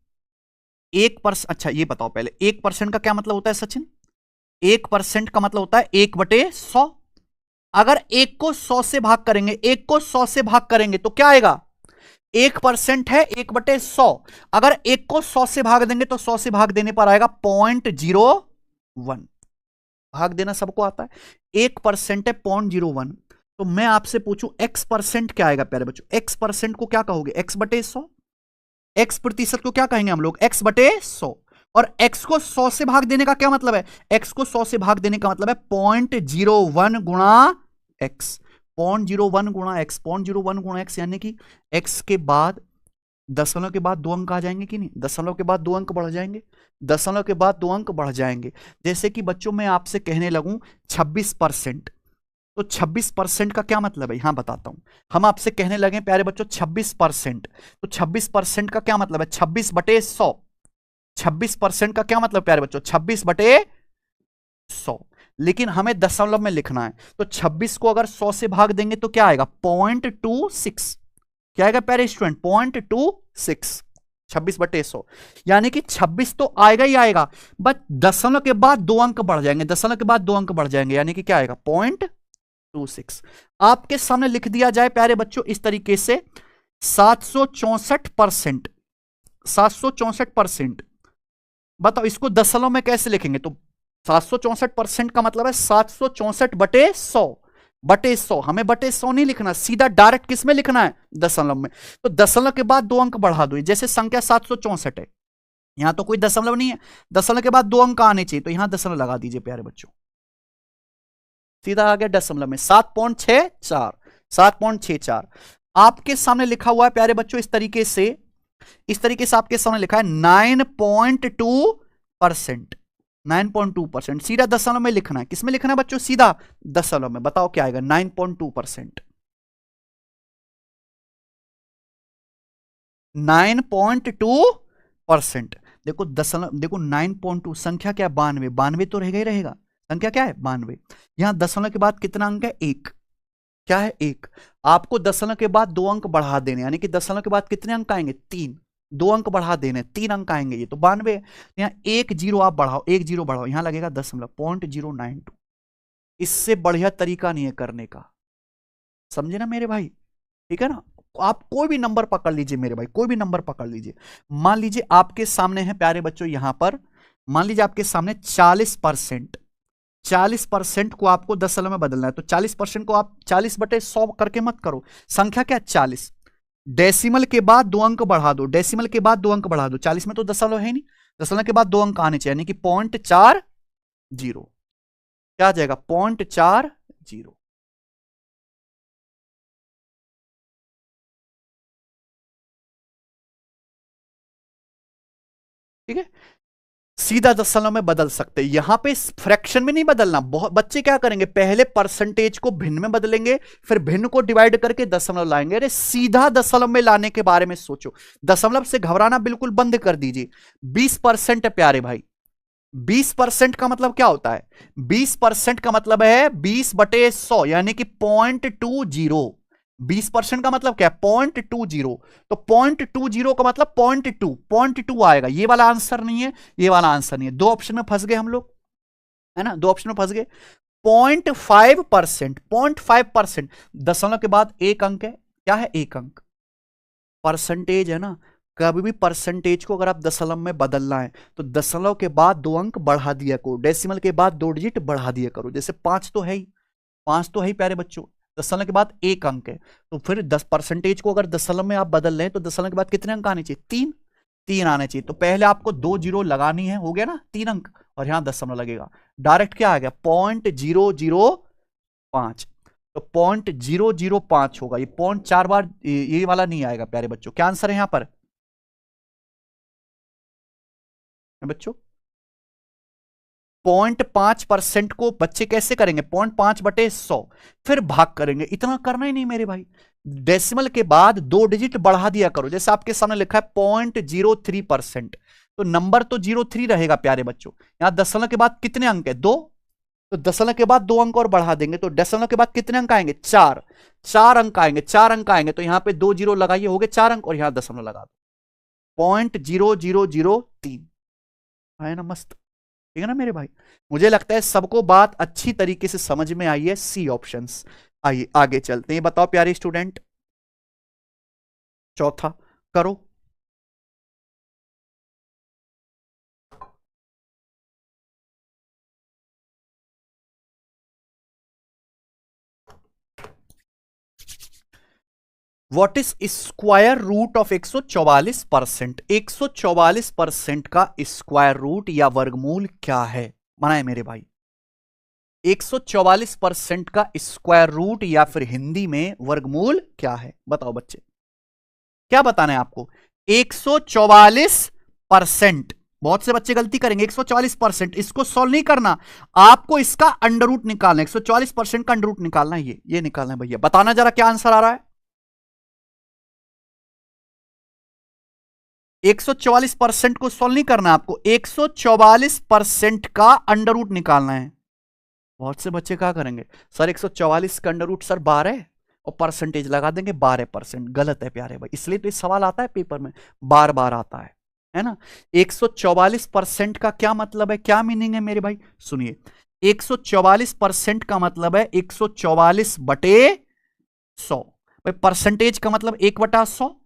1%, अच्छा ये बताओ पहले 1% का क्या मतलब होता है सचिन, 1% का मतलब होता है 1/100। अगर 1 को 100 से भाग करेंगे, 1 को 100 से भाग करेंगे तो क्या आएगा 1% है 1/100, अगर 1 को 100 से भाग देंगे तो 100 से भाग देने पर आएगा 0.01, भाग देना सबको आता है। 1% है 0.01, तो मैं आपसे पूछूं x% क्या आएगा प्यारे बच्चों, x% को क्या कहोगे x/100, x प्रतिशत को क्या कहेंगे हम लोग x/100, और x को 100 से भाग देने का क्या मतलब है, x को 100 से भाग देने का मतलब है 0.01 गुणा x, 0.01 गुणा x, 0.01 गुणा x, यानी कि x के बाद दशमलव के बाद 2 अंक आ जाएंगे कि नहीं, दशमलव के बाद 2 अंक बढ़ जाएंगे, दशमलव के बाद 2 अंक बढ़ जाएंगे। जैसे कि बच्चों मैं आपसे कहने लगूं 26%, तो 26% का क्या मतलब है यहां बताता हूं। हम आपसे कहने लगे प्यारे बच्चों 26%, तो 26% का क्या मतलब है 26/100, 26% का क्या मतलब प्यारे बच्चों 26/100, लेकिन हमें दशमलव में लिखना है, तो 26 को अगर 100 से भाग देंगे तो क्या आएगा 0.26, क्या आएगा प्यारे स्टूडेंट 0.26, 26/100, यानी कि 26 तो आएगा ही आएगा, बट दशमलव के बाद 2 अंक बढ़ जाएंगे, दशमलव के बाद 2 अंक बढ़ जाएंगे, यानी कि क्या आएगा 0.26। आपके सामने लिख दिया जाए प्यारे बच्चों इस तरीके से 764%, 764%, बताओ इसको दशमलव में कैसे लिखेंगे, तो 764% का मतलब है 764/100 हमें बटे 100 नहीं लिखना, सीधा डायरेक्ट किस में लिखना है, दशमलव में। तो दशमलव के बाद 2 अंक बढ़ा दो, जैसे संख्या 764 है, यहां तो कोई दशमलव नहीं है, दशमलव के बाद 2 अंक आने चाहिए, तो यहां दशमलव लगा दीजिए प्यारे बच्चों, सीधा आ गया दशमलव में 7.64। आपके सामने लिखा हुआ है प्यारे बच्चों इस तरीके से आपके सामने लिखा है 9.2%। 9.2% सीधा दशमलव में लिखना है, किसमें लिखना है बच्चों, सीधा दशमलव में। बताओ क्या आएगा, 9.2%। 9.2%। देखो दशमलव, देखो 9.2 संख्या क्या है, 92, 92 तो रहेगा ही रहेगा, संख्या क्या है 92। यहां दशमलव के बाद कितना अंक है, 1, क्या है 1। आपको दशमलव के बाद 2 अंक बढ़ा देने, यानी कि दशमलव के बाद कितने अंक आएंगे, 3, 2 अंक बढ़ा देने, 3 अंक आएंगे, ये तो 92। यहां 1 जीरो आप बढ़ाओ, 1 जीरो बढ़ाओ, यहां लगेगा दशमलव, 0.092। इससे बढ़िया तरीका नहीं है करने का, समझे ना मेरे भाई, ठीक है ना। आप कोई भी नंबर पकड़ लीजिए मेरे भाई, कोई भी नंबर पकड़ लीजिए। मान लीजिए आपके सामने है प्यारे बच्चों, यहां पर मान लीजिए आपके सामने 40%, 40% को आपको दशमलव में बदलना है, तो 40% को आप 40/100 करके मत करो, संख्या क्या है 40, डेसिमल के बाद 2 अंक बढ़ा दो, डेसिमल के बाद 2 अंक बढ़ा दो, 40 में तो दशमलव है नहीं, दशमलव के बाद 2 अंक आने चाहिए, यानी कि 0.40, क्या आ जाएगा 0.40। ठीक है, सीधा दशमलव में बदल सकते हैं, यहां पे फ्रैक्शन में नहीं बदलना। बहुत बच्चे क्या करेंगे, पहले परसेंटेज को भिन्न में बदलेंगे, फिर भिन्न को डिवाइड करके दशमलव लाएंगे। अरे सीधा दशमलव में लाने के बारे में सोचो, दशमलव से घबराना बिल्कुल बंद कर दीजिए। 20% है प्यारे भाई, 20% का मतलब क्या होता है, 20% का मतलब है 20/100, यानी कि 0.20। 20% का मतलब क्या है, 0.20, तो 0.20 का मतलब 0.2 आएगा। ये वाला आंसर नहीं है, ये वाला आंसर नहीं है, दो ऑप्शन में फंस गए हम लोग, है ना, दो ऑप्शन में फंस गए। 0.5%, 0.5%, दशमलव के बाद 1 अंक है, क्या है 1 अंक, परसेंटेज है ना। कभी भी परसेंटेज को अगर आप दशमलव में बदलना है तो दशमलव के बाद 2 अंक बढ़ा दिया करो, डेसिमल के बाद 2 डिजिट बढ़ा दिया करो, जैसे 5 तो है ही, 5 तो है ही प्यारे बच्चों, दशमलव के बाद 1 अंक है, तो फिर 10% को अगर दशमलव में आप बदल रहे हैं तो दशमलव के बाद कितने अंक आने चाहिए, 3, 3 आने चाहिए। तो पहले आपको 2 जीरो लगानी है, हो गया ना 3 अंक, और यहां दशमलव लगेगा, डायरेक्ट क्या आ गया 0.005, तो 0.005 होगा, ये 0.4 बार ये वाला नहीं आएगा प्यारे बच्चों। क्या आंसर है यहां पर बच्चों, 0.5% को बच्चे कैसे करेंगे, 0.5/100, फिर भाग करेंगे, इतना करना ही नहीं मेरे भाई। डेसिमल के बाद 2 डिजिट बढ़ा दिया करो, जैसे आपके सामने लिखा है 0.03%, तो नंबर तो 03 रहेगा प्यारे बच्चों। यहां दशमलव के बाद कितने अंक है, 2, तो दशमलव के बाद 2 अंक और बढ़ा देंगे, तो दशमलव के बाद कितने अंक आएंगे, 4, 4 अंक आएंगे, 4 अंक आएंगे, तो यहां पे 2 जीरो लगाइए, हो गए 4 अंक, और यहां दशमलव लगा दो, 0.0003, है ना मस्त, ठीक है ना मेरे भाई। मुझे लगता है सबको बात अच्छी तरीके से समझ में आई है, सी ऑप्शंस। आइए आगे चलते हैं, बताओ प्यारे स्टूडेंट, चौथा करो। What is square root of 144%, 144% का स्क्वायर रूट या वर्गमूल क्या है, बनाए मेरे भाई। 144% का स्क्वायर रूट या फिर हिंदी में वर्गमूल क्या है, बताओ बच्चे, क्या बताना है आपको। 144%, बहुत से बच्चे गलती करेंगे, 144%, इसको सॉल्व नहीं करना, आपको इसका अंडर रूट निकालना है, 144% का अंडर रूट निकालना है, ये निकालना है भैया। बताना जरा क्या आंसर आ रहा है, 144% को सॉल्व नहीं करना आपको, 144% का अंडर रूट निकालना है। बहुत से बच्चे क्या करेंगे, सर 144 का अंडर रूट सर 12 और परसेंटेज लगा देंगे 12%, गलत है प्यारे भाई, इसलिए तो ये सवाल आता है पेपर में, बार बार आता है ना। 144% का क्या मतलब है, क्या मीनिंग है मेरे भाई, सुनिए, 144% का मतलब है 144/100, भाई परसेंटेज का मतलब 1/100,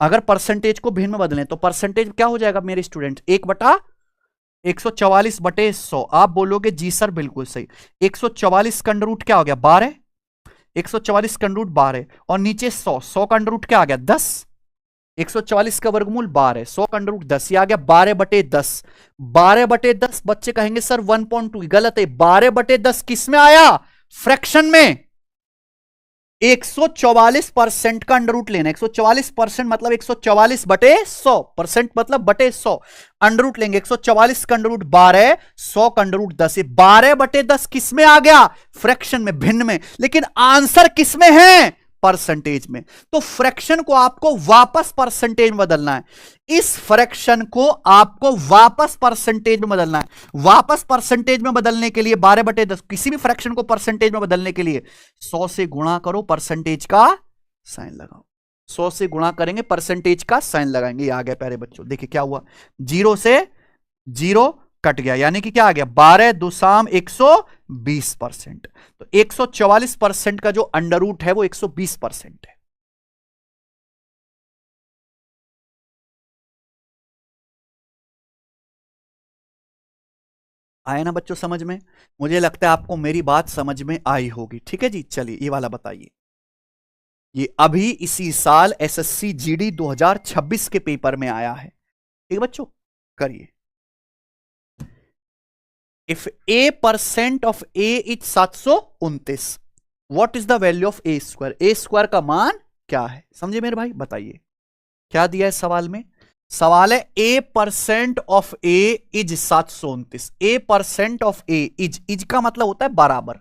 अगर परसेंटेज को भिन्न में बदलें तो परसेंटेज क्या हो जाएगा मेरे स्टूडेंट, 1/100, 144/100। आप बोलोगे जी सर बिल्कुल सही। 144 का अंडर रूट क्या हो गया 12, 144 का अंडर रूट 12 और नीचे 100, 100 का अंडर रूट क्या आ गया 10, 144 का वर्गमूल 12, 100 का अंडर रूट 10, ये आ गया 12/10। 12/10 बच्चे कहेंगे सर 1.2, गलत है। 12/10 किस में आया, फ्रैक्शन में। 144% का अंडर रूट लेना, 144% मतलब 144/100%, मतलब बटे 100 अंडर रूट लेंगे। 144 का अंडर रूट 12, 100 का अंडर रूट 10, 12/10 किस में आ गया, फ्रैक्शन में, भिन्न में। लेकिन आंसर किस में है, परसेंटेज में। तो फ्रैक्शन को आपको वापस परसेंटेज में बदलना है। इस फ्रैक्शन को आपको वापस परसेंटेज में बदलना है। वापस परसेंटेज में बदलने के लिए 12/10, किसी भी फ्रैक्शन को परसेंटेज में बदलने के लिए 100 से गुणा करो, परसेंटेज का साइन लगाओ। 100 से गुणा करेंगे, परसेंटेज का साइन लगाएंगे। ये आ गया प्यारे बच्चों, देखिए क्या हुआ, 0 से 0 कट गया, यानी कि क्या आ गया 12 दूसाम 120%। तो 144% का जो अंडर रूट है वो 120% है। आया ना बच्चों समझ में। मुझे लगता है आपको मेरी बात समझ में आई होगी। ठीक है जी, चलिए ये वाला बताइए। ये अभी इसी साल एसएससी जीडी 2026 के पेपर में आया है। ठीक है बच्चों, करिए। If a% of a is 729, what is the value of a square. a square का मान क्या है, समझे मेरे भाई, बताइए क्या दिया है सवाल में। सवाल है a% of a is 729। a% of a is का मतलब होता है बराबर,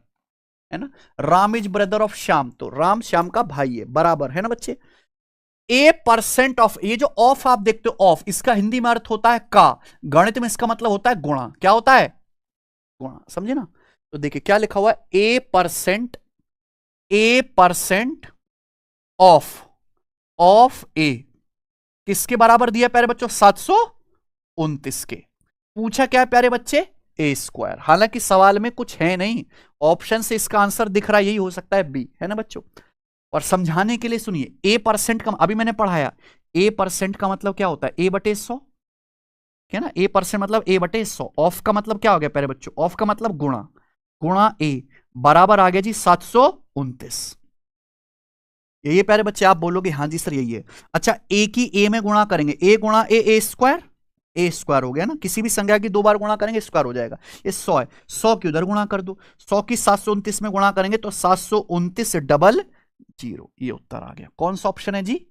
है ना। Ram is brother of Shyam, तो राम श्याम का भाई है, बराबर है ना बच्चे। a% ऑफ, ये जो ऑफ आप देखते हो ऑफ, इसका हिंदी में अर्थ होता है का, गणित में इसका मतलब होता है गुणा। क्या होता है, गुणा, समझे ना। तो देखिए क्या लिखा हुआ है, a% ऑफ a किसके बराबर दिया प्यारे बच्चों, 729 के। पूछा क्या है प्यारे बच्चे, a स्क्वायर। हालांकि सवाल में कुछ है नहीं, ऑप्शन से इसका आंसर दिख रहा है, यही हो सकता है b, है ना बच्चों। और समझाने के लिए सुनिए, a% का अभी मैंने पढ़ाया, a% का मतलब क्या होता है, a/100, क्या ना। a% मतलब a/100। ऑफ का मतलब क्या हो गया प्यारे बच्चों, ऑफ का मतलब गुणा, गुणा a बराबर आ गया जी 729। यही प्यारे बच्चे, आप बोलोगे हाँ जी सर यही है। अच्छा, a की a में गुणा करेंगे, a गुणा a स्क्वायर, a स्क्वायर हो गया ना। किसी भी संख्या की 2 बार गुणा करेंगे स्क्वायर हो जाएगा। ये 100 है, 100 की उधर गुणा कर दो, 100 की 729 में गुणा करेंगे तो 729 0, ये उत्तर आ गया। कौन सा ऑप्शन है जी,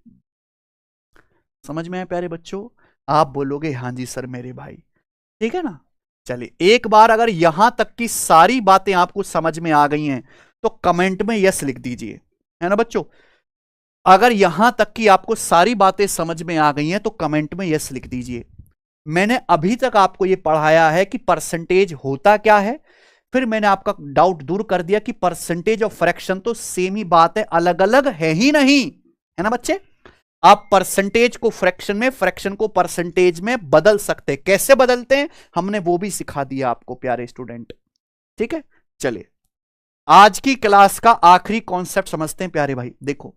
समझ में आया प्यारे बच्चों। आप बोलोगे हाँ जी सर मेरे भाई, ठीक है ना। चलिए एक बार अगर यहां तक की सारी बातें आपको समझ में आ गई हैं तो कमेंट में यस लिख दीजिए, है ना बच्चों। अगर यहां तक की आपको सारी बातें समझ में आ गई हैं तो कमेंट में यस लिख दीजिए। मैंने अभी तक आपको यह पढ़ाया है कि परसेंटेज होता क्या है, फिर मैंने आपका डाउट दूर कर दिया कि परसेंटेज और फ्रैक्शन तो सेम ही बात है, अलग अलग है ही नहीं, है ना बच्चे। आप परसेंटेज को फ्रैक्शन में, फ्रैक्शन को परसेंटेज में बदल सकते हैं। कैसे बदलते हैं हमने वो भी सिखा दिया आपको प्यारे स्टूडेंट, ठीक है। चलिए आज की क्लास का आखिरी कॉन्सेप्ट समझते हैं प्यारे भाई। देखो,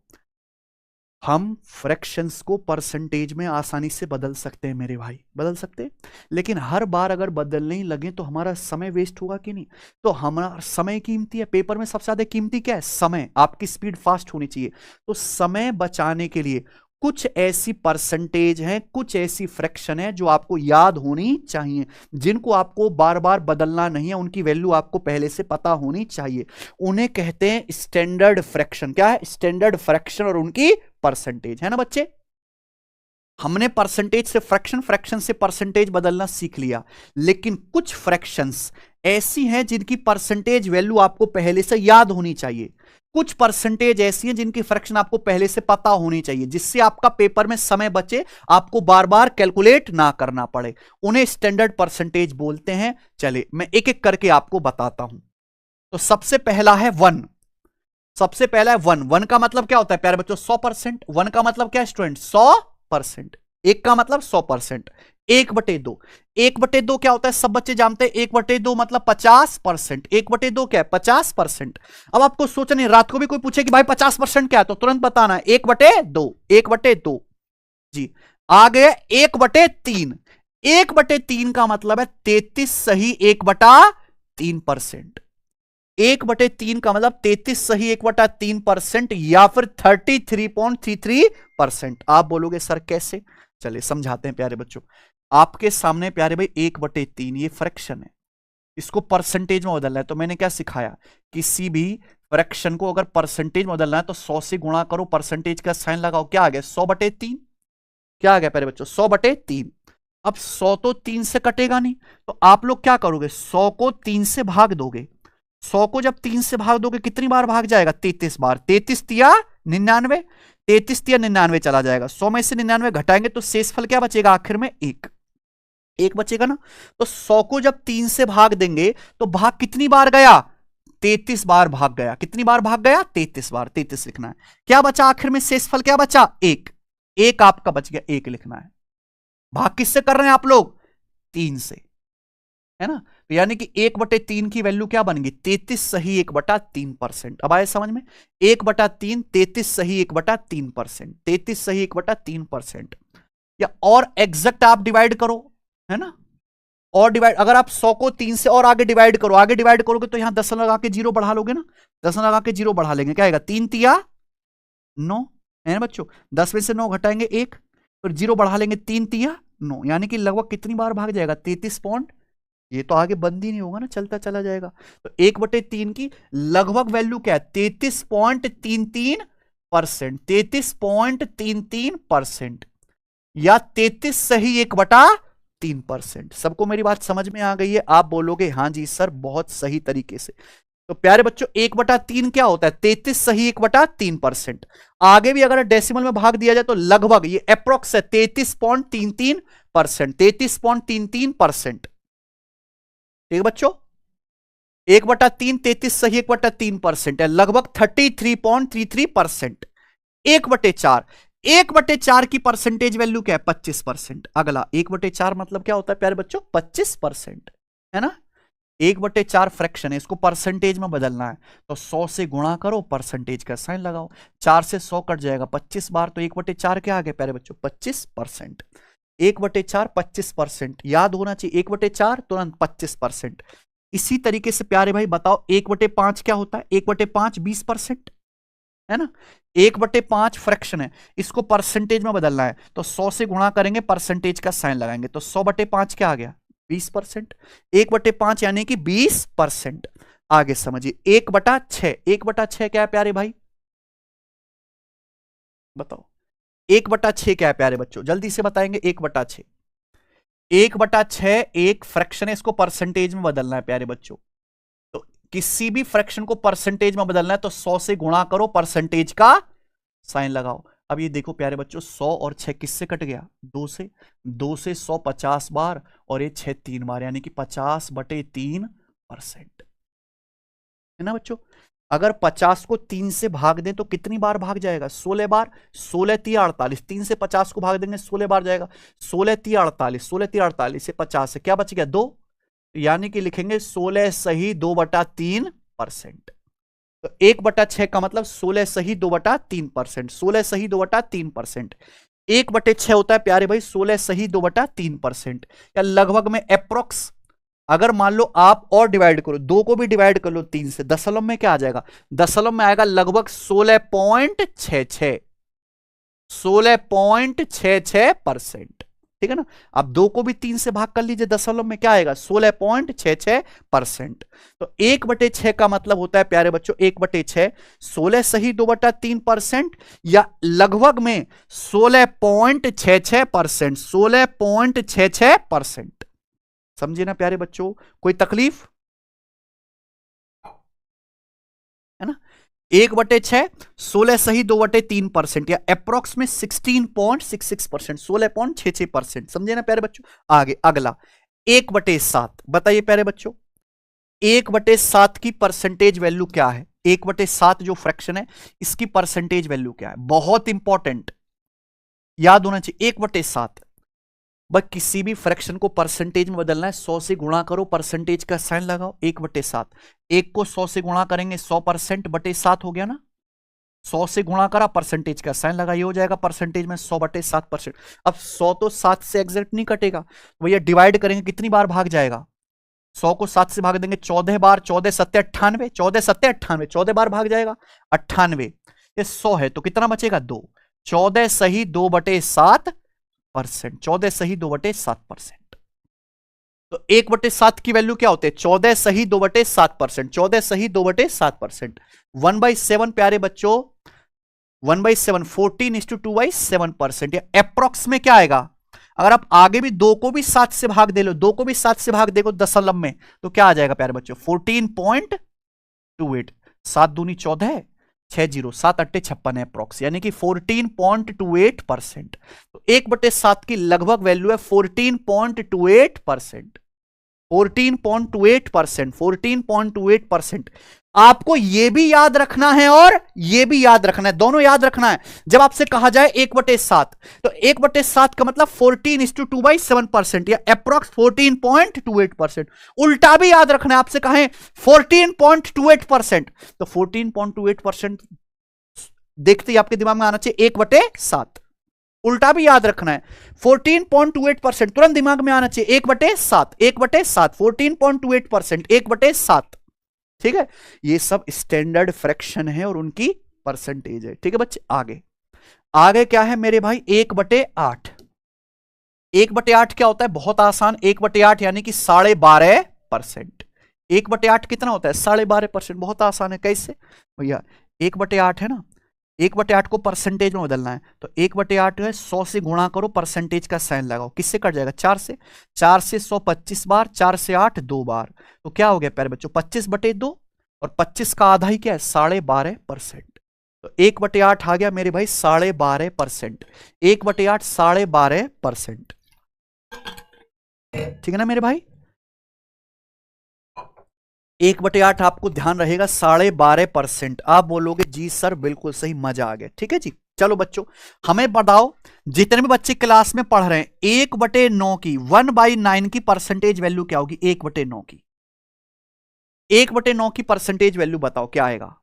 हम फ्रैक्शंस को परसेंटेज में आसानी से बदल सकते हैं मेरे भाई, बदल सकते हैं। लेकिन हर बार अगर बदलने ही लगे तो हमारा समय वेस्ट होगा कि नहीं। तो हमारा समय कीमती है, पेपर में सबसे ज्यादा कीमती क्या है, समय। आपकी स्पीड फास्ट होनी चाहिए। तो समय बचाने के लिए कुछ ऐसी परसेंटेज हैं, कुछ ऐसी फ्रैक्शन है जो आपको याद होनी चाहिए, जिनको आपको बार बार बदलना नहीं है, उनकी वैल्यू आपको पहले से पता होनी चाहिए। उन्हें कहते हैं स्टैंडर्ड फ्रैक्शन। क्या है, स्टैंडर्ड फ्रैक्शन और उनकी परसेंटेज, है ना बच्चे। हमने परसेंटेज से फ्रैक्शन, फ्रैक्शन से परसेंटेज बदलना सीख लिया। लेकिन कुछ फ्रैक्शंस ऐसी हैं जिनकी परसेंटेज वैल्यू आपको पहले से याद होनी चाहिए। कुछ परसेंटेज ऐसी हैं जिनकी फ्रैक्शन आपको पहले से पता होनी चाहिए, जिससे आपका पेपर में समय बचे, आपको बार बार कैलकुलेट ना करना पड़े। उन्हें स्टैंडर्ड परसेंटेज बोलते हैं। चलिए मैं एक एक करके आपको बताता हूं। तो सबसे पहला है 1। सबसे पहला है 1। 1 का मतलब क्या होता है प्यारे बच्चों, 100%। 1 का मतलब क्या है स्टूडेंट, 100%। 1 का मतलब 100%। 1/2, 1/2 क्या होता है, सब बच्चे जानते हैं। 1/2 मतलब 50%। 1/2 क्या है, 50%। अब आपको सोचना, रात को भी कोई पूछे कि भाई 50% क्या है, तो तुरंत बताना है 1/2, 1/2 जी। आ गया 1/3। 1/3 का मतलब है 33 सही 1/3%। 1/3 का मतलब 33 सही 1/3% या फिर 33.33%। आप बोलोगे सर कैसे? चलिए समझाते हैं प्यारे बच्चों। आपके सामने प्यारे भाई 1/3 ये फ्रैक्शन है, इसको परसेंटेज में बदलना है। तो मैंने क्या सिखाया, किसी भी फ्रैक्शन को अगर परसेंटेज में बदलना है तो 100 से गुणा करो, परसेंटेज का साइन लगाओ, क्या आ गया 100/3। क्या आ गया प्यारे बच्चों 100/3। अब 100 तो 3 से कटेगा नहीं, तो आप लोग क्या करोगे 100 को 3 से भाग दोगे। 100 को जब 3 से भाग दोगे कितनी बार भाग जाएगा 33 बार। 33 तिया 99, 33 तिया 99 चला जाएगा। 100 में से 99 घटाएंगे तो शेषफल क्या बचेगा आखिर में एक बचेगा ना। तो 100 को जब 3 से भाग देंगे तो भाग कितनी बार गया 33 बार भाग गया। कितनी बार भाग गया 33 बार, 33 लिखना है। क्या बचा आखिर में शेषफल क्या बचा एक आपका बच गया, एक लिखना है। भाग किससे कर रहे हैं आप लोग 3 से, है ना। तो यानी कि 1/3 की वैल्यू क्या बन गई 33 सही 1/3%। अब आए समझ में 1/3 33 सही 1/3%, 33 सही 1/3%। या और एग्जैक्ट आप डिवाइड करो, है ना। और डिवाइड अगर आप 100 को 3 से और आगे डिवाइड करो, आगे डिवाइड करोगे तो यहां 10 लगा के 0 बढ़ा लोगे ना, 10 लगा के 0 बढ़ा लेंगे, क्या आएगा 3 तिया 9, है ना बच्चों। 10 में से 9 घटाएंगे 1, फिर 0 बढ़ा लेंगे 3 तिया 9, यानी कि लगभग कितनी बार भाग जाएगा 33 पॉइंट। ये तो आगे बंद ही नहीं होगा ना, चलता चला जाएगा। तो 1/3 की लगभग वैल्यू क्या है 33.33%, 33.33% या 33 सही 1/3%। सबको मेरी बात समझ में आ गई है? आप बोलोगे हाँ जी सर बहुत सही तरीके से। तो प्यारे बच्चों 1/3 क्या होता है 33 सही 1/3%। आगे भी अगर डेसिमल में भाग दिया जाए तो लगभग ये अप्रोक्स है 33.33%, 33.33%। ठीक है बच्चों, 1/3 33 सही 1/3% है, लगभग 33.33%। 1/4, 1/4 की परसेंटेज वैल्यू क्या है 25%। अगला 1/4 मतलब क्या होता है प्यारे बच्चों 25%, है ना। 1/4 फ्रैक्शन है, इसको परसेंटेज में बदलना है तो 100 से गुणा करो, परसेंटेज का साइन लगाओ। 4 से 100 कट जाएगा 25 बार, तो 1/4 क्या आ गया प्यारे बच्चों 25%। 1/4 25%, याद होना चाहिए 1/4 तुरंत 25%। इसी तरीके से प्यारे भाई बताओ 1/5 क्या होता है 1/5 20%, है ना। 1/5 फ्रैक्शन है, इसको परसेंटेज में बदलना है तो 100 से गुणा करेंगे, परसेंटेज का साइन लगाएंगे तो 100/5 क्या आ गया 20%। 1/5 यानी कि 20%। आगे समझिए 1/6, 1/6 क्या है प्यारे भाई बताओ 1/6 क्या है प्यारे बच्चों, जल्दी से बताएंगे 1/6। 1/6 एक फ्रैक्शन है, इसको परसेंटेज में बदलना है प्यारे बच्चों। तो किसी भी फ्रैक्शन को परसेंटेज में बदलना है तो 100 से गुणा करो, परसेंटेज का साइन लगाओ। अब ये देखो प्यारे बच्चों 100 और 6 किससे कट गया 2 से, 2 से 100 50 बार और ये 6 3 बार, यानी कि 50/3%, है ना बच्चों। अगर 50 को 3 से भाग दें तो कितनी बार भाग जाएगा 16 बार। 16 तिया 48, 3 से 50 को भाग देंगे 16 बार जाएगा। 16 तिया 48, 16 तिया 48 से 50 से क्या बच गया 2, यानी कि लिखेंगे 16 सही 2/3%। तो 1/6 का मतलब 16 सही 2/3%, 16 सही 2/3%। 1/6 होता है प्यारे भाई 16 सही 2/3%, या लगभग में अप्रोक्स। अगर मान लो आप और डिवाइड करो, 2 को भी डिवाइड कर लो 3 से, दशमलव में क्या आ जाएगा दशमलव में आएगा लगभग 16.66, 16.66%। ठीक है ना। अब 2 को भी 3 से भाग कर लीजिए, दशमलव में क्या आएगा 16.66%। तो 1/6 का मतलब होता है प्यारे बच्चों 1/6 16 सही 2/3% या लगभग में 16.66%, 16.66%। समझे ना प्यारे बच्चों, कोई तकलीफ है ना। 1/6 16 सही 2/3% या अप्रोक्स में 16.66%, 16.66%। समझे ना प्यारे बच्चों। आगे अगला 1/7 बताइए प्यारे बच्चों 1/7 की परसेंटेज वैल्यू क्या है। 1/7 जो फ्रैक्शन है इसकी परसेंटेज वैल्यू क्या है, बहुत इंपॉर्टेंट याद होना चाहिए। 1/7 बस किसी भी फ्रैक्शन को परसेंटेज में बदलना है 100 से गुणा करो, परसेंटेज का साइन लगाओ 1/7। 1 को 100 से गुणा करेंगे 100% बटे 7 हो गया ना, 100 से गुणा करा, परसेंटेज का साइन लगा, ये हो जाएगा परसेंटेज में 100/7%। अब 100 तो 7 से एग्जैक्ट नहीं कटेगा, भैया डिवाइड करेंगे कितनी बार भाग जाएगा, 100 को 7 से भाग देंगे 14 बार, 14 सत्ते 98, 14 सत्ते 98, 14 बार भाग जाएगा 98। ये 100 है तो कितना बचेगा 2, 14 सही 2/7%, 14 सही 2/7%। तो 1/7 की वैल्यू क्या होते हैं, 14 सही 2/7%, 14 सही 2/7%। 1/7 प्यारे बच्चों, 1/7 14:2/7%। या अप्रोक्स में क्या आएगा, अगर आप आगे भी 2 को भी 7 से भाग दे लो, 2 को भी 7 से भाग देखो दशमलव में, तो क्या आ जाएगा प्यारे बच्चों 14.28। 7 दूनी 14, 6 0, 7 8 56 है अप्रोक्स, यानी कि 14.28%। तो 1/7 की लगभग वैल्यू है 14.28%, 14.28%, 14.28%। आपको यह भी याद रखना है और यह भी याद रखना है, दोनों याद रखना है। जब आपसे कहा जाए 1/7, तो 1/7 का मतलब 14:2/7% या अप्रोक्स 14.28%। उल्टा भी याद रखना है, आपसे कहें 14.28%, तो 14.28% देखते ही आपके दिमाग में आना चाहिए 1/7। उल्टा भी याद रखना है, 14.28% तुरंत दिमाग में आना चाहिए 1/7, 1/7, 14.28%, 1/7। ठीक है, ये सब स्टैंडर्ड फ्रैक्शन है और उनकी परसेंटेज है। ठीक है बच्चे, आगे आगे क्या है मेरे भाई, 1/8। 1/8 क्या होता है, बहुत आसान, 1/8 यानी कि 12.5%। 1/8 कितना होता है, 12.5%, बहुत आसान है। कैसे भैया, 1/8 है ना, 1/8 को परसेंटेज में बदलना है, तो 1/8 है 100 से गुणा करो, परसेंटेज का साइन लगाओ, किससे कट जाएगा 4 से, 4 से 100 25 बार, 4 से 8 2 बार, तो क्या हो गया प्यारे बच्चों 25/2, और 25 का आधा ही क्या है 12.5%। तो 1/8 आ गया मेरे भाई 12.5%, 1/8 12.5%। ठीक है ना मेरे भाई, 1/8 आपको ध्यान रहेगा 12.5%। आप बोलोगे जी सर बिल्कुल सही, मजा आ गया। ठीक है जी, चलो बच्चों हमें बताओ, जितने भी बच्चे क्लास में पढ़ रहे हैं, 1/9 की 1/9 की परसेंटेज वैल्यू क्या होगी, 1/9 की, 1/9 की परसेंटेज वैल्यू बताओ क्या आएगा।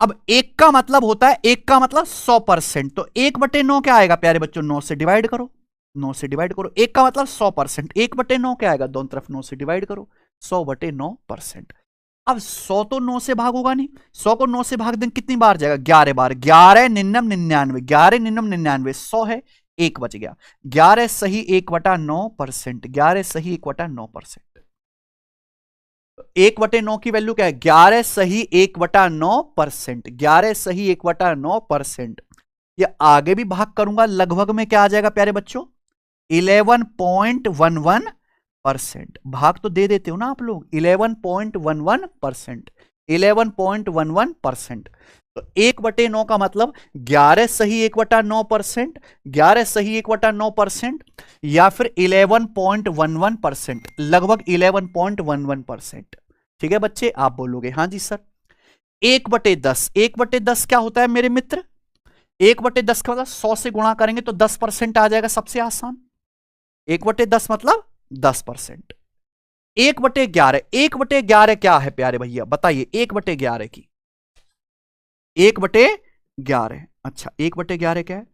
अब 1 का मतलब होता है, 1 का मतलब 100%, तो 1/9 क्या आएगा प्यारे बच्चों, 9 से डिवाइड करो, 9 से डिवाइड करो। 1 का मतलब 100%, 1/9 क्या आएगा, दोनों तरफ 9 से डिवाइड करो, 100/9%। अब 100 तो 9 से भाग होगा नहीं, 100 को 9 से भाग दें कितनी बार जाएगा, 11 बार, 11 99 99, 11 99 99, 100 है, 1 बच गया, 11 सही 1/9%, 11 सही 1/9%। 1/9 की वैल्यू क्या है, 11 सही 1/9%, 11 सही 1/9%। या आगे भी भाग करूंगा, लगभग में क्या आ जाएगा प्यारे बच्चों, 11.11%। भाग तो दे देते हो ना आप लोग, 11.11%, 11.11%। तो 1/9 का मतलब 11 सही 1/9%, 11 सही 1/9%, या फिर 11.11%, लगभग 11.11%। ठीक है बच्चे, आप बोलोगे हाँ जी सर। 1/10, 1/10 क्या होता है मेरे मित्र, 1/10 का मतलब 100 से गुणा करेंगे तो 10% आ जाएगा, सबसे आसान। 1/10 मतलब 10%। 1/11, 1/11 क्या है प्यारे भैया बताइए, 1/11 की, 1/11, अच्छा 1/11 क्या है,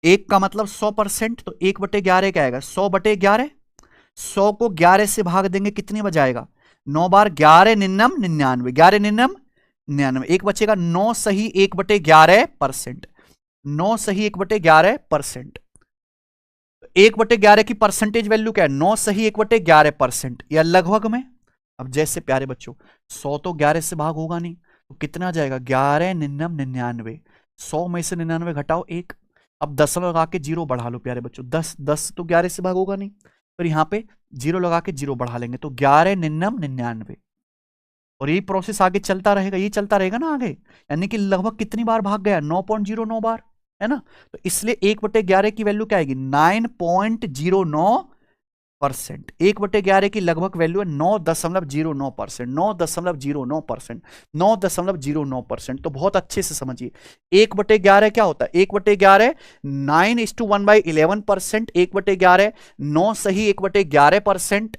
1 का मतलब 100%, तो 1/11 क्या आएगा 100/11। 100 को 11 से भाग देंगे कितनी बजाएगा, 9 बार, 11 99 99, 11 99 99, एक बचेगा 9 सही 1/11%, 9 सही 1/11%। 1/11 की परसेंटेज वैल्यू क्या है, 9 सही 1/11%, या लगभग में। अब जैसे प्यारे बच्चों 100 तो 11 से भाग होगा नहीं, तो कितना जाएगा 11 99 99, 100 में से 99 घटाओ 1, अब दशमलव लगा के 0 बढ़ा लो प्यारे बच्चों, 10 तो 11 से भाग होगा नहीं, फिर यहां पे 0 लगा के 0 बढ़ा लेंगे, तो 11 99 99, और यही प्रोसेस आगे चलता रहेगा, ये चलता रहेगा ना आगे, यानी कि लगभग कितनी बार भाग गया 9.09 बार, है ना। तो इसलिए 1/11 की वैल्यू क्या आएगी 9.09%। 1/11 की लगभग वैल्यू है 9.09%, 9.09%, 9.09%। तो बहुत अच्छे से समझिए 1/11 क्या होता है, 1/11 9:1/11%, 1/11 9 सही 1/11%,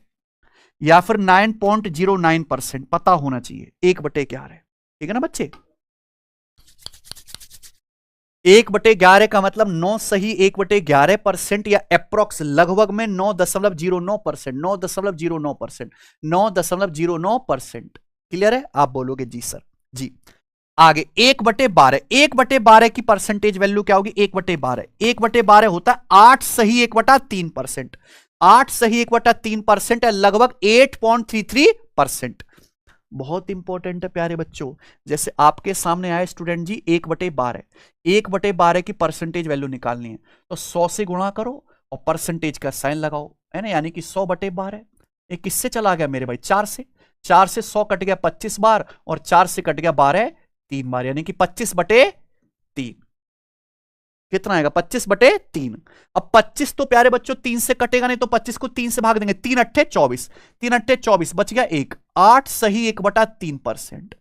या फिर 9.09% पता होना चाहिए 1/11। ठीक है ना बच्चे, 1/11 का मतलब 9 सही 1/11% या अप्रोक्स लगभग में 9.09%, 9.09%, 9.09%। क्लियर है? आप बोलोगे जी सर। जी आगे 1/12, 1/12 की परसेंटेज वैल्यू क्या होगी? 1/12, 1/12 होता है 8 सही 1/3%, 8 सही 1/3% है लगभग 8.33%। बहुत इंपॉर्टेंट है प्यारे बच्चों। जैसे आपके सामने आए स्टूडेंट जी 1/12, 1/12 की परसेंटेज वैल्यू निकालनी है तो 100 से गुणा करो और परसेंटेज का साइन लगाओ, है ना, यानी कि 100/12। ये किससे चला गया मेरे भाई? 4 से। 4 से 100 कट गया 25 बार और 4 से कट गया 12 3 बार, यानी कि 25/3। कितना आएगा? 25/3। अब 25 तो प्यारे बच्चों 3 से कटेगा नहीं, तो 25 को 3 से भाग देंगे, 3 अट्ठे 24, 3 अट्ठे 24, बच गया 1, 8 सही 1/3%।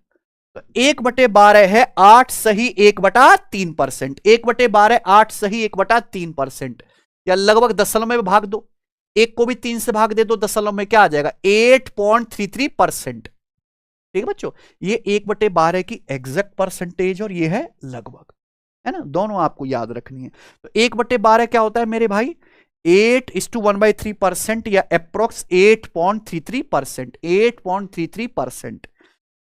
तो 1/12 है 8 सही 1/3%, 1/12 8 सही 1/3%, या लगभग दशमलव में भाग दो, एक को भी 3 से भाग दे दो दशमलव में, क्या आ जाएगा? 8.33%। ठीक है बच्चों, ये 1/12 की एग्जैक्ट परसेंटेज और ये है लगभग, है ना, दोनों आपको याद रखनी है। तो 1/12 क्या होता है मेरे भाई? 8:1/3% या अप्रोक्स 8.33%, 8.33%।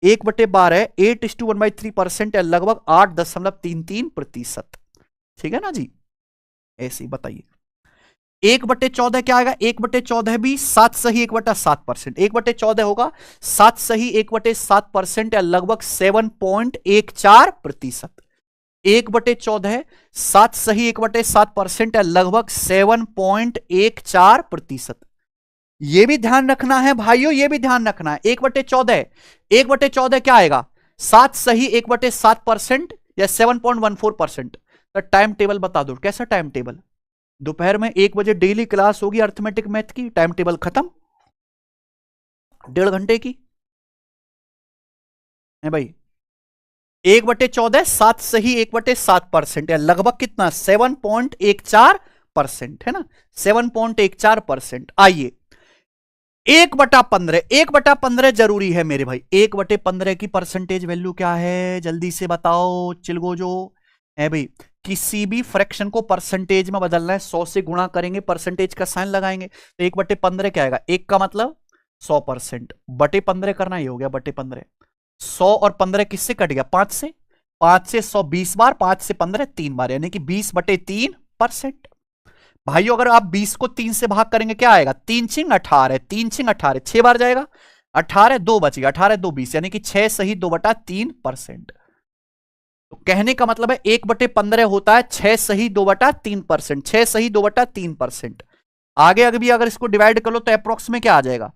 1/12 8:1/3% या लगभग 8.33%। ठीक है ना जी? ऐसे ही बताइए। 1/14 क्या आएगा? 1/14 भी 7 सही 1/7%, 1/14 होगा 7 सही 1/7% या लगभग 7.14%। 1/14 7 सही 1/7% या लगभग 7.14%। यह भी ध्यान रखना है भाइयों, यह भी ध्यान रखना है। 1/14, 1/14 क्या आएगा? 7 सही 1/7% या 7.14%। तो टाइम टेबल बता दो, कैसा टाइम टेबल? दोपहर में 1 बजे डेली क्लास होगी अर्थमेटिक मैथ की, टाइम टेबल खत्म, 1.5 घंटे की है भाई। 1/14 7 सही 1/7% या लगभग कितना? 7.14% है ना, 7.14%। आइए 1/15, 1/15 जरूरी है मेरे भाई। 1/15 की परसेंटेज वैल्यू क्या है? जल्दी से बताओ चिलगोजो। है भाई, किसी भी फ्रैक्शन को परसेंटेज में बदलना है, 100 से गुणा करेंगे, परसेंटेज का साइन लगाएंगे, तो 1/15 क्या आएगा? 1 का मतलब 100%, बटे 15 करना, ही हो गया बटे 15। 100 और 15 किससे कट गया? 5 से। 5 से 100 20 बार, 5 से 15 3 बार, यानी कि 20/3%। भाइयों अगर आप 20 को 3 से भाग करेंगे क्या आएगा? 3 छिंग 18, 3 छिंग 18, 6 बार जाएगा, 18 2 बच गया, 18 2 20, यानी कि 6 सही 2/3%। तो कहने का मतलब है 1/15 होता है 6 सही 2/3%, 6 सही 2/3%। आगे अगर भी अगर इसको डिवाइड कर लो तो अप्रोक्स में क्या आ जाएगा?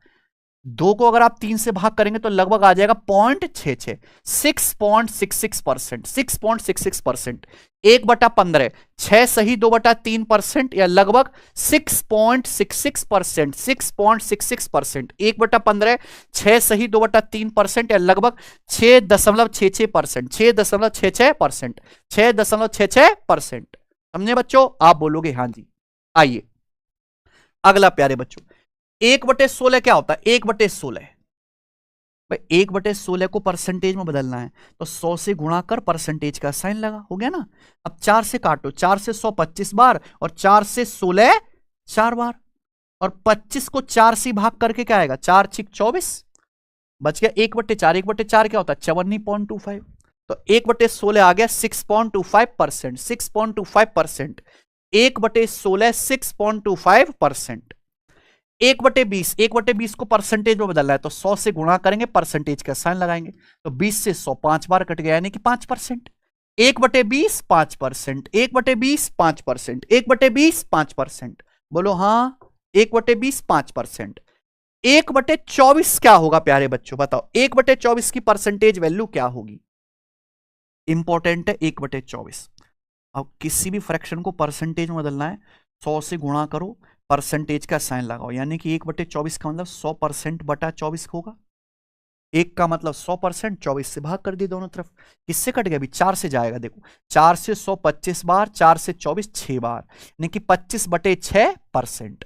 2 को अगर आप 3 से भाग करेंगे तो लगभग आ जाएगा 0.66, 6.66%, 6.66%। 1/15 6 सही 2/3% या लगभग 6.66%, 6.66%। 1/15 6 सही 2/3% या लगभग 6.66%, 6.66%, 6.66%। समझे बच्चों? आप बोलोगे हाँ जी। आइए अगला प्यारे बच्चों, 1/16 क्या होता है? 1/16 भाई, 1/16 को परसेंटेज में बदलना है तो 100 से गुणा कर, परसेंटेज का साइन लगा, हो गया ना। अब 4 से काटो, 4 से 100 25 बार और 4 से 16 4 बार, और 25 को 4 से भाग करके क्या आएगा? 4 छिक 24, बच गया 1/4। 1/4 क्या होता है? 54.25। तो 1/16 आ गया 6.25%, 6.25%। 1/16 6.25%। 1/20, 1/20 को परसेंटेज में बदलना है तो 100 से गुणा करेंगे, परसेंटेज का साइन लगाएंगे, तो 20 से 100 5 बार कट गया, यानी कि 5%। 1/20 5%, 1/20 5%, 1/20 5%। बोलो हाँ, 1/20 5%। 1/24 क्या होगा प्यारे बच्चों? बताओ 1/24 की परसेंटेज वैल्यू क्या होगी? इंपॉर्टेंट है 1/24। अब किसी भी फ्रैक्शन को परसेंटेज में बदलना है, 100 से गुणा करो, परसेंटेज का साइन लगाओ, यानी कि 1/24 का मतलब 100% बटा 24 होगा। 1 का मतलब 100%, 24 से भाग कर दिए दोनों तरफ। किससे कट गया? अभी 4 से जाएगा, देखो 4 से 100 25 बार, 4 से 24 6 बार, यानी कि 25/6%।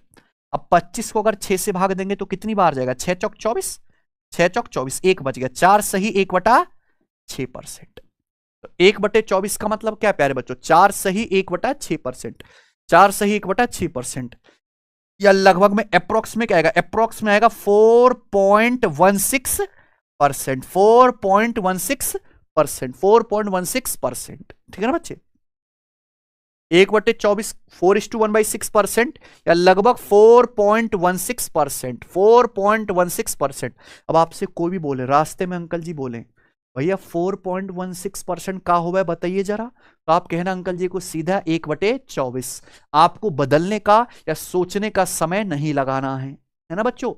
अब 25 को अगर 6 से भाग देंगे तो कितनी बार जाएगा? 6 चौक 24, 6 चौक 24, 1 बच गया, 4 सही 1/6%। तो 1/24 का मतलब क्या प्यारे बच्चों, 4 सही 1/6%, 4 सही 1/6%, या लगभग में अप्रोक्स में क्या आएगा, अप्रोक्स में आएगा 4.16%, 4.16%, 4.16%। ठीक है ना बच्चे, 1/24 4:1/6%, या लगभग 4.16%, 4.16%। अब आपसे कोई भी बोले रास्ते में, अंकल जी बोले भैया 4.16% का हुआ है बताइए जरा, तो आप कहना अंकल जी को सीधा 1/24। आपको बदलने का या सोचने का समय नहीं लगाना है ना बच्चों।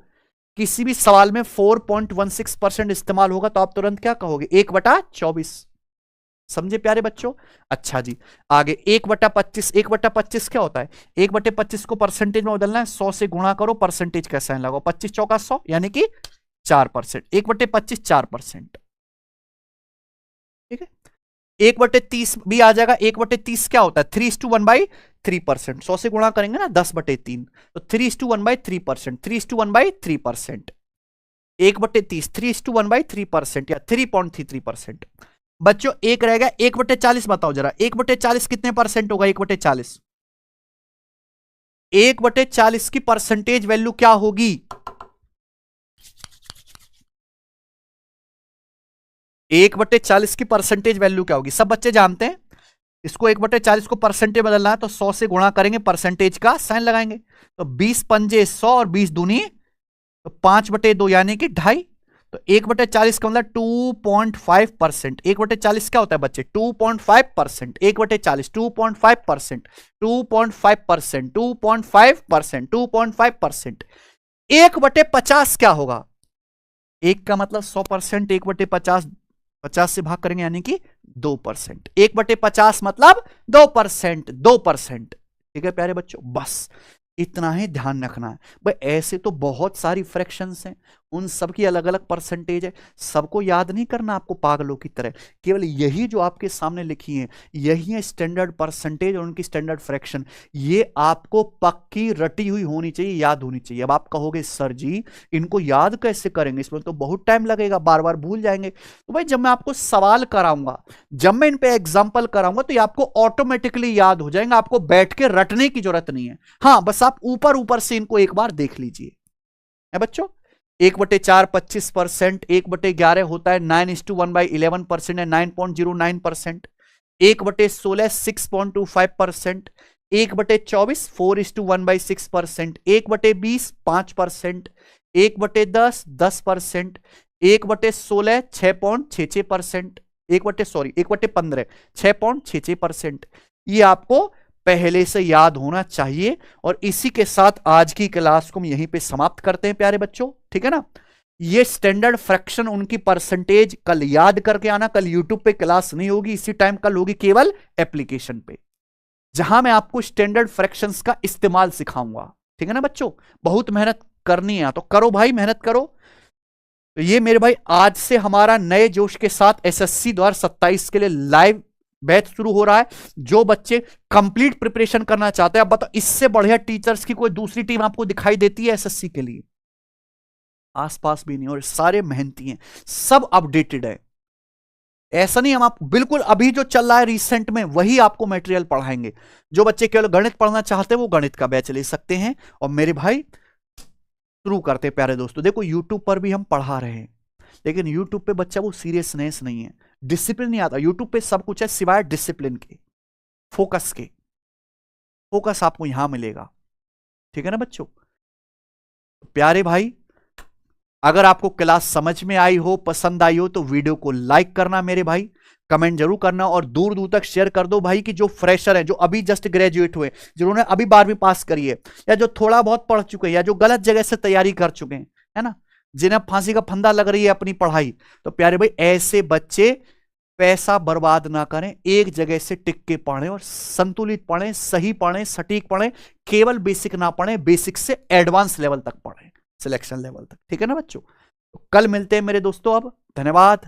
किसी भी सवाल में 4.16% इस्तेमाल होगा तो आप तुरंत क्या कहोगे, 1/24। समझे प्यारे बच्चों। अच्छा जी, आगे 1/25, 1/25 क्या होता है, 1/25 को परसेंटेज में बदलना है, 100 से गुणा करो, परसेंटेज का साइन लगाओ, 25 चौका 100 यानी कि 4%, 1/25 4%। ठीक है, 1/30 भी आ जाएगा, 1/30 क्या होता है, 3:1/3%, 100 से गुणा करेंगे ना 10/3, तो 3:1/3%, 3:1/3%, 1/30 3:1/3% या 3.33%। बच्चों एक रहेगा 1/40, बताओ जरा 1/40 कितने परसेंट होगा, 1/40, 1/40 की परसेंटेज वैल्यू क्या होगी, 1/40 की परसेंटेज वैल्यू क्या होगी, सब बच्चे जानते हैं। इसको 1/40 को परसेंटेज बदलना है तो 100 से गुणा करेंगे, परसेंटेज का साइन लगाएंगे, तो 20 पंजे 100 और 20 दूनी तो 5/2 यानी कि 2.5, तो 1/40 का मतलब 2.5%। 1/40 क्या होता है बच्चे, 2.5%, 1/40 2.5%, 2.5%, 2.5%, 2.5%। 1/50 क्या होगा, एक का मतलब 100%, 1/50 50 से भाग करेंगे यानी कि 2%, 1/50 मतलब 2%, 2%। ठीक है प्यारे बच्चों, बस इतना ही ध्यान रखना है भाई। ऐसे तो बहुत सारी फ्रैक्शंस हैं, उन सब की अलग अलग परसेंटेज है, सबको याद नहीं करना आपको पागलों की तरह। केवल यही जो आपके सामने लिखी है यही है स्टैंडर्ड परसेंटेज और उनकी स्टैंडर्ड फ्रैक्शन, ये आपको पक्की रटी हुई होनी चाहिए, याद होनी चाहिए। अब आप कहोगे सर जी इनको याद कैसे करेंगे, इसमें तो बहुत टाइम लगेगा, बार बार भूल जाएंगे। तो भाई जब मैं आपको सवाल कराऊंगा, जब मैं इन पे एग्जाम्पल कराऊंगा तो ये आपको ऑटोमेटिकली याद हो जाएंगे, आपको बैठ के रटने की जरूरत नहीं है। हाँ बस आप ऊपर ऊपर से इनको एक बार देख लीजिए। है बच्चों, 1/4 25%, 1/11 होता है 9:1/11% है 9.09%, 1/16 6.25%, 1/24 4:1/6%, 1/20 5%, 1/10 10%, 1/16 6.66%, 1/15 6.66%। ये आपको पहले से याद होना चाहिए। और इसी के साथ आज की क्लास को हम यहीं पे समाप्त करते हैं प्यारे बच्चों, ठीक है ना। ये स्टैंडर्ड फ्रैक्शन उनकी परसेंटेज कल याद करके आना, कल यूट्यूब पे क्लास नहीं होगी, इसी टाइम कल होगी केवल एप्लीकेशन पे, जहां मैं आपको स्टैंडर्ड फ्रैक्शंस का इस्तेमाल सिखाऊंगा। ठीक है ना बच्चों, बहुत मेहनत करनी है तो करो भाई, मेहनत करो। तो ये मेरे भाई आज से हमारा नए जोश के साथ एसएससी 2027 के लिए लाइव बैच शुरू हो रहा है। जो बच्चे कंप्लीट प्रिपरेशन करना चाहते हैं, अब बताओ इससे बढ़िया टीचर्स की कोई दूसरी टीम आपको दिखाई देती है एसएससी के लिए, आसपास भी नहीं, और सारे मेहनती हैं, सब अपडेटेड है। ऐसा नहीं हम आप बिल्कुल अभी जो चल रहा है रिसेंट में वही आपको मटेरियल पढ़ाएंगे। जो बच्चे केवल गणित पढ़ना चाहते हैं वो गणित का बैच ले सकते हैं। और मेरे भाई शुरू करते हैं प्यारे दोस्तों। देखो यूट्यूब पर भी हम पढ़ा रहे हैं, लेकिन यूट्यूब पे बच्चा वो सीरियसनेस नहीं है, डिसिप्लिन नहीं आता। यूट्यूब पे सब कुछ है सिवाय डिसिप्लिन के, फोकस के। फोकस आपको यहां मिलेगा, ठीक है ना बच्चों। प्यारे भाई अगर आपको क्लास समझ में आई हो, पसंद आई हो, तो वीडियो को लाइक करना मेरे भाई, कमेंट जरूर करना और दूर दूर तक शेयर कर दो भाई कि जो फ्रेशर है, जो अभी जस्ट ग्रेजुएट हुए, जिन्होंने अभी 12वीं पास करी है, या जो थोड़ा बहुत पढ़ चुके हैं, या जो गलत जगह से तैयारी कर चुके हैं, है ना, जिन्हें फांसी का फंदा लग रही है अपनी पढ़ाई, तो प्यारे भाई ऐसे बच्चे पैसा बर्बाद ना करें, एक जगह से टिक के पढ़ें और संतुलित पढ़ें, सही पढ़ें, सटीक पढ़ें, केवल बेसिक ना पढ़ें, बेसिक से एडवांस लेवल तक पढ़ें, सिलेक्शन लेवल तक। ठीक है ना बच्चों, तो कल मिलते हैं मेरे दोस्तों, अब धन्यवाद।